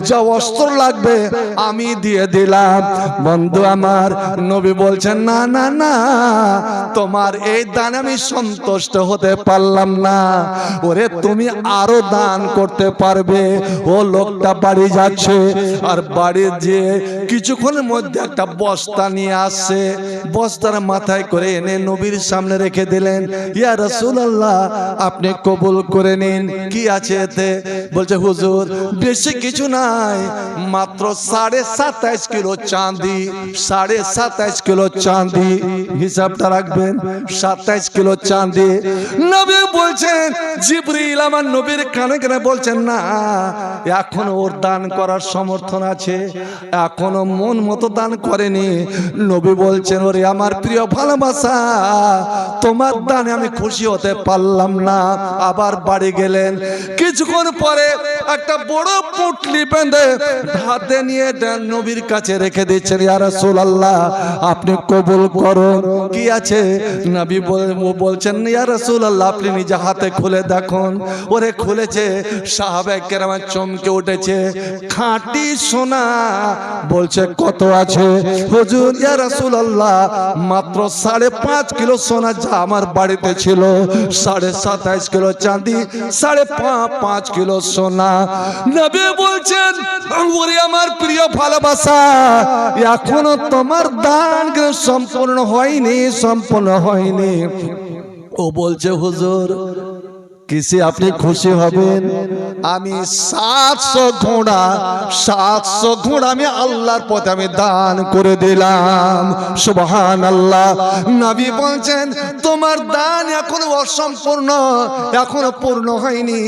যা অস্ত্র লাগবে, আমি দিয়ে দিলাম। বন্ধু আমার, নবী বলছেন, না না না, তোমার এই দান আমি সন্তুষ্ট হতে পারলাম না। ওরে তুমি আরো দান করতে পারবে। ও লোকটা বাড়ি যাচ্ছে, আর বাড়ি যে কিছুক্ষণের মধ্যে একটা বস্তা নিয়ে আসছে, বস্তার মাথায় করে এনে নবীর সামনে রেখে দিলেন। ইয়া রাসূলুল্লাহ, আপনি কবুল করে নিন। কি আছে এতে? বলছে, হুজুর বেশি কিছু নাই, মাত্র 27.5 কিলো চাঁদি, 27.5 কিলো চাঁদি, হিসাবটা রাখবেন, 27 কিলো চাঁদি। নবী বলছেন, জিবরিল আমার নবীর কানে কানে বলছেন, না এখনো ওর দান করার সমর্থন আছে, এখনো মন মতো দান করেনি। নবী বলছেন, ওরে আমার প্রিয় ভালোবাসা, তোমার দানে আমি খুশি হতে পারলাম না। আবার বাড়ি গেলেন। কিছুক্ষণ পরে একটা বড় পুটলি বেঁধে হাতে নিয়ে নবীর কাছে রেখে দিচ্ছেন। ইয়া রাসূলুল্লাহ, আপনি কবুল করুন। কি আছে? নবী বলছেন, ইয়া রাসূলুল্লাহ, আপনি নিজে হাতে খুলে দেখুন। ওরে খুলেছে, সাহাবায়ে কেরাম চমকে উঠেছে, খাঁটি সোনা। বলছে, কত আছে হুজুর? ইয়া রাসূলুল্লাহ, মাত্র 5.5 কিলো সোনা যা আমার বাড়িতে ছিল, 27.5 কিলো চাঁদি, 5.5 কিলো সোনা। নবী বলছেন, ওরে আমার প্রিয় ভালোবাসা, এখনো তোমার দান সম্পূর্ণ হয়নি, সম্পূর্ণ হয়নি। ও বলছে, হুজুর কিসে আপনি খুশি হবেন? আমি 700 ঘোড়া আমি আল্লাহর পথে আমি দান করে দিলাম। সুবহানাল্লাহ। নবী বলছেন, তোমার দান এখনো অসম্পূর্ণ, এখনো পূর্ণ হয়নি।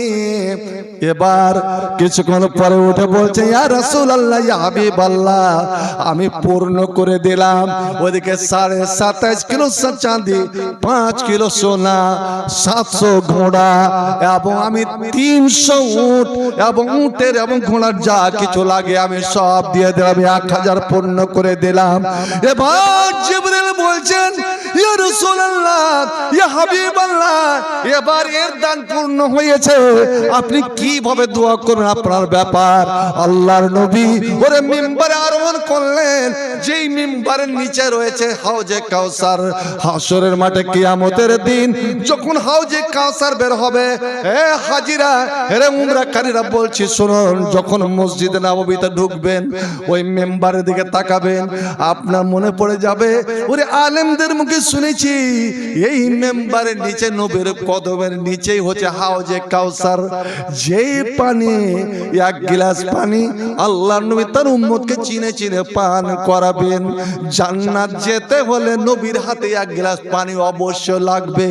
এবার কিছুক্ষণ পরে উঠে বলছে, ইয়া রাসূলুল্লাহ, ইয়া হাবিবাল্লাহ, আমি পূর্ণ করে দিলাম। ওদিকে 27.5 কিলো চাঁদি, 5 কিলো সোনা, 700 ঘোড়া এবং আমি 300 উট এবং উটের এবং ঘোড়ার যা কিছু লাগে আমি সব দিয়ে দিলাম, 1000 পূর্ণ করে দিলাম। এবার জিবরিল বলছেন, ইয়া রাসূলুল্লাহ, ইয়া হাবিবাল্লাহ, এবার এর দান পূর্ণ হয়েছে, আপনি কিভাবে দোয়া করবেন আপনার ব্যাপার। আল্লাহর নবী ওরে মিম্বারে আরোহণ করলেন, যেই মিম্বারের নিচে রয়েছে হাউজে কাউসার। হাসরের মাঠে কিয়ামতের দিন যখন হাউজে কাউসার বের হবে, এ হাজিরা, এরে উমরাকারীরা বলছি শুনুন, যখন মসজিদে নববীতে ঢুকবেন ওই মেম্বারের দিকে তাকাবেন, আপনার মনে পড়ে যাবে, ওরে আলেমদের মুখে শুনেছি এই মেম্বারের নিচে নবীর কদমের নিচেই হচ্ছে হাউজে কাউসার। যেই পানি, 1 গিলাস পানি আল্লাহর নবী তার উম্মতকে চিনে চিনে পান করাবেন। জান্নাত যেতে হলে নবীর হাতে 1 গিলাস পানি অবশ্য লাগবে।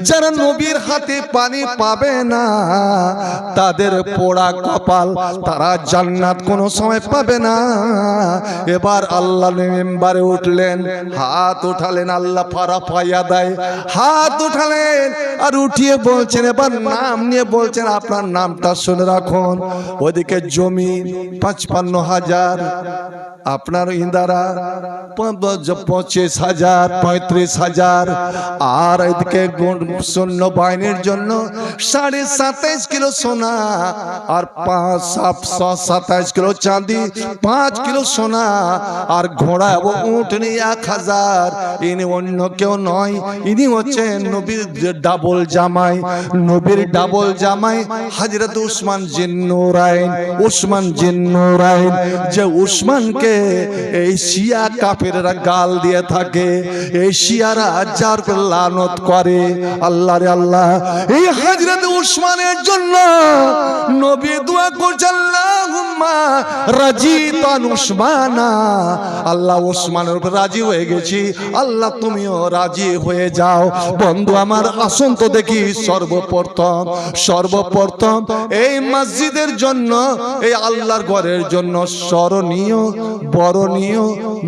যারা নবীর হাতে পানি পাবে না তাদের পোড়া কপাল, তারা জান্নাত কোনো সময় পাবে না। এবার আল্লাহ মেম্বারে উঠলেন, হাত উঠালেন, আল্লাহ ফারা পাইয়া দেয়, হাত উঠালেন আর উঠিয়ে বলছেন, এবার নাম নিয়ে বলছেন, আপনার নামটা শুনে রাখুন। ওদিকে জমি 55,000, আপনার ইন্দারা 25,000, 35,000, আর এদিকে সৈন্য বাহিনীর জন্য 27.5 কিলো সোনা আর 27 কিলো চাঁদি, 5 কিলো সোনা আর ঘোড়া এবং উটনি 1000। ইনি অন্য কেউ নয়, ইনি হচ্ছেন নবীর ডাবল জামাই, নবীর ডাবল জামাই হযরত উসমান জিন্নুরাইন। উসমান জিন্নুরাইন, যে উসমানকে এই শিয়া কাফেররা গাল দিয়ে থাকে, এই শিয়ারা যার উপর লানত করে, আল্লাহ রে আল্লাহ, এই হযরত উসমানের জন্য নবী দোয়া করছেন, আল্লাহুম্মা রাজিতান উসমানা, আল্লাহ উসমানের উপর রাজি হয়ে গেছি, আল্লাহ তুমিও রাজি হয়ে যাও। বন্ধু আমার, আসুন তো দেখি সর্বপ্রথম এই মসজিদের জন্য, এই আল্লাহর ঘরের জন্য স্মরণীয়, বরণীয়,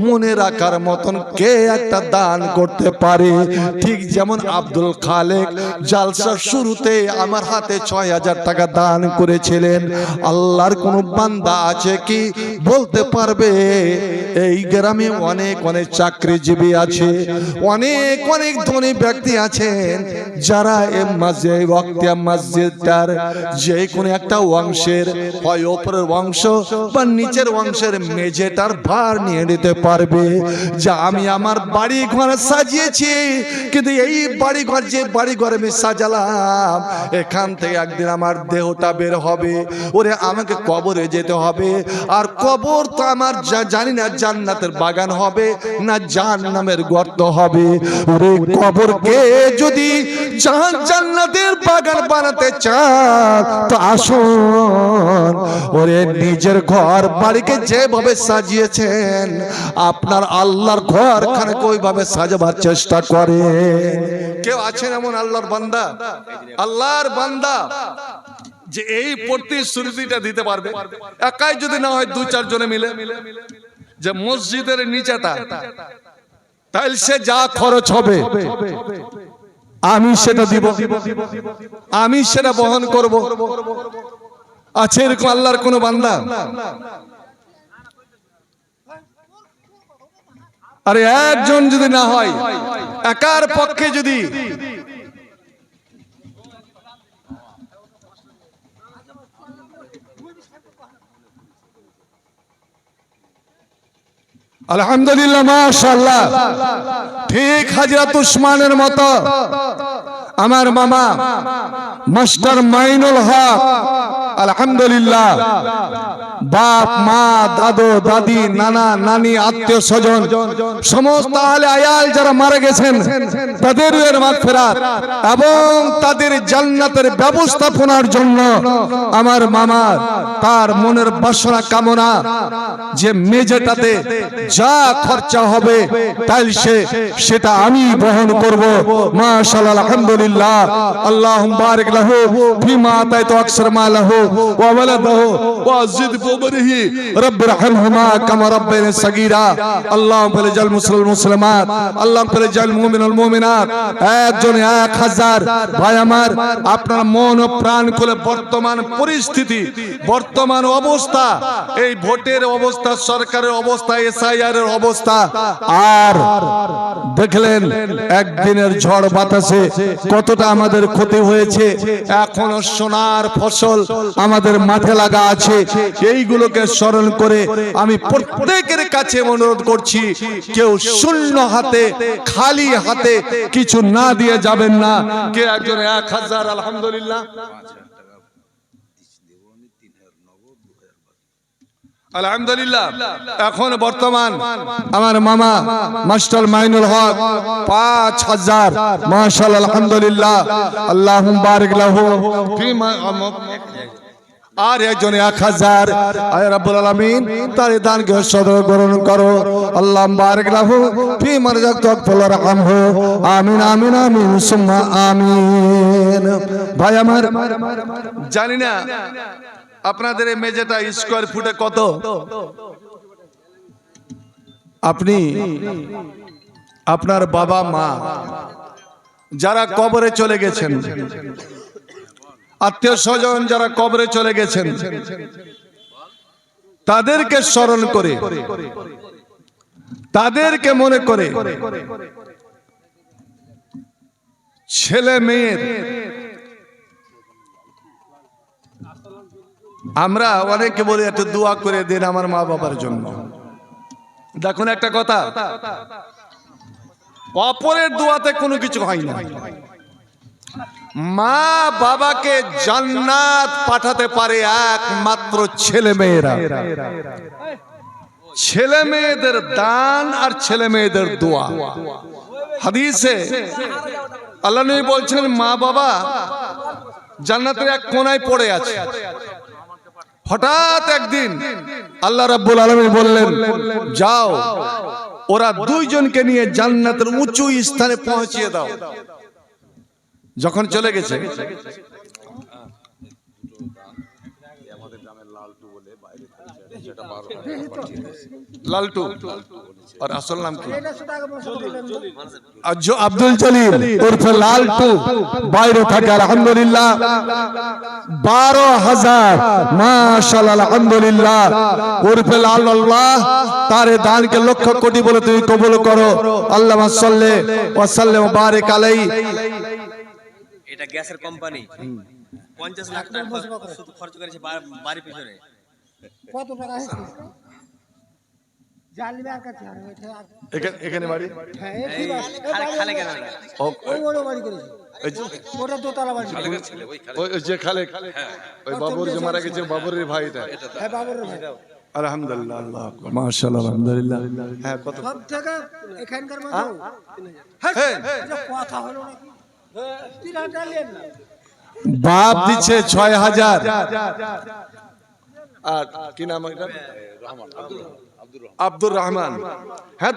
মনে রাখার মতন কে একটা দান করতে পারে। ঠিক যেমন আব্দুল খালেক জালসার শুরুতে আমার হাতে 6,000 টাকা দান করেছিলেন। আল্লাহর কোন বান্দা আছে কি বলতে পারবে? এই গ্রামে অনেক অনেক চাকরিজীবী আছে, অনেক অনেক ধনী ব্যক্তি আছেন, যারা এই মসজিদটার যে কোনো একটা অংশের, হয় উপরের অংশ বা নিচের অংশের মেঝেটার ভার নিয়ে নিতে পারবে। যা আমি আমার বাড়ি ঘর সাজিয়েছি, কিন্তু এই বাড়ি ঘর, যে বাড়ি ঘরে আমি সাজালাম, এখান থেকে একদিন আমার দেহটা বের হবে, ওরে আমাকে কবরে যেতে হবে। আর কবর তো আমার জানি না জান্নাতের বাগান হবে না জাহান্নামের গর্ত হবে। ওরে কবরকে যদি জান্নাতের বাগান বানাতে চান তো আসুন, ওরে নিজের ঘর বাড়িকে যেভাবে সাজিয়েছেন আপনার আল্লাহর ঘর খানে ওইভাবে সাজাবার চেষ্টা করে। কেউ আছেন এমন আল্লাহর বান্দা, আল্লাহর বান্দা যে এই প্রতিশ্রুতিটা দিতে পারবে? একাই যদি না হয়, 2-4 জনে মিলে, যে মসজিদের নিচেটা তাইলে সে যা খরচ হবে আমি সেটা দিব, আমি সেটা বহন করব। আছে এরকম আল্লাহর কোন বান্দা? আরে একজন যদি না হয়, একার পক্ষে যদি আলহামদুলিল্লাহ, মাশাআল্লাহ। ঠিক হযরত উসমানের মতো আমার মামা মাস্টার মাইনুল হক, আলহামদুলিল্লাহ, বাপ মা দাদু দাদি নানা নানি আত্মীয় স্বজন সমস্ত আহলে আয়াল যারা মারা গেছেন তাদের রুহের মাগফিরাত এবং তাদের জান্নাতের ব্যবস্থাপনার জন্য আমার মামা তার মনের বাসনা কামনা যে মেজেটাতে যা খরচা হবে তাই সেটা আমি বহন করব। মাশাআল্লাহ, আলহামদুলিল্লাহ। আল্লাহুম্মা বারিক লাহু ফিমা আতাইতু আকসার মা লাহু ওয়া ওয়ালাদাহু ওয়া জিদ ফিবরিহি রাব্বিরহামহুমা কামা রাব্বায়ানি সাগীরা। আল্লাহুম্মা ফিল মুসলিমাত, আল্লাহুম্মা ফিল মুমিনুল মুমিনাত। একজন 1000 ভাই আমার, আপনার মন ও প্রাণ খুলে বর্তমান পরিস্থিতি, বর্তমান অবস্থা, এই ভোটের অবস্থা, সরকারের অবস্থা, এসআইআর এর অবস্থা, আর দেখলেন একদিনের ঝড় বাতাসে কতটা আমাদের ক্ষতি হয়েছে। এখনো সোনার ফসল আমাদের মাঠে লাগা আছে। এইগুলোকে স্মরণ করে আমি প্রত্যেকের কাছে অনুরোধ করছি, কেউ শূন্য হাতে খালি হাতে কিছু না দিয়ে যাবেন না। কে একজন 1000, আলহামদুলিল্লাহ, আলহামদুলিল্লাহ। এখন বর্তমান আমার মামা মাস্টার মাইনুল হক 5000, মাশাআল্লাহ, আলহামদুলিল্লাহ। আল্লাহুম্মা বারিক লাহু ফিমা, আর একজন 1000, আয় রাব্বুল আলামিন তার দানকে সদর গ্রহণ করো। আল্লাহুম্মা বারিক লাহু ফিমা রাযাকতাক ফারহামহু। আমিন আমিন আমিন সুম্মা আমিন। ভাই আমার, জানি না আপনাদের এই মেজেটা স্কয়ার ফুটে কত। আপনি আপনার বাবা মা যারা কবরে চলে গেছেন, আত্মীয় স্বজন যারা কবরে চলে গেছেন, তাদেরকে স্মরণ করে, তাদেরকে মনে করে ছেলে মেয়ের, আমরা অনেকে বলি একটু দোয়া করে দিন আমার মা বাবার জন্য। দেখুন একটা কথা, অপরের দোয়াতে কোনো কিছু হয় না। মা বাবাকে জান্নাত পাঠাতে পারে একমাত্র ছেলে মেয়েরা। ছেলে মেয়েদের দান আর ছেলে মেয়েদের দোয়া। হাদিসে আল্লাহ নবী বলছেন, মা বাবা জান্নাতের এক কোনায় পড়ে আছে। হঠাৎ একদিন আল্লাহ রাব্বুল আলামিন বললেন, যাও ওরা দুইজনকে নিয়ে জান্নাতের উঁচু স্থানে পৌঁছিয়ে দাও। যখন চলে গেছে, লালটু, আর আসল নাম কি? আব্দুল জলিল উর্ফে লালটু বাইরে থাকে। আলহামদুলিল্লাহ, 12000, মাশাআল্লাহ, আলহামদুলিল্লাহ, উর্ফে লাল্লাহ। তার দানকে লক্ষ কোটি বলে তুমি কবুল করো। আল্লাহুম্মা সাল্লি ওয়া সাল্লিম ওয়া বারিক আলাইহি। এটা গ্যাসের কোম্পানি 50 লাখ টাকা শুধু খরচ করেছে বাড়ি পিছনে। কত টাকা আছে? জালিমার কাছে আর এখানে বাড়ি, হ্যাঁ এই খালে কেন ওই বড় বাড়ি করেছে, ওটা দোতলা বাড়ি। ওই যে খালে, ওই বাবুর যে মারা গেছে, বাবুরের ভাইটা। হ্যাঁ বাবুর ভাই। আলহামদুলিল্লাহ, আল্লাহ আকবার, মাশাআল্লাহ, আলহামদুলিল্লাহ। হ্যাঁ, কত সব থেকে এখানকার মতো হ্যাঁ, এটা কথা হলো নাকি? 3000 নেন না, বাপ দিচ্ছে 6000। আর কি নাম এটা? আব্দুর রহমান। হ্যাঁ।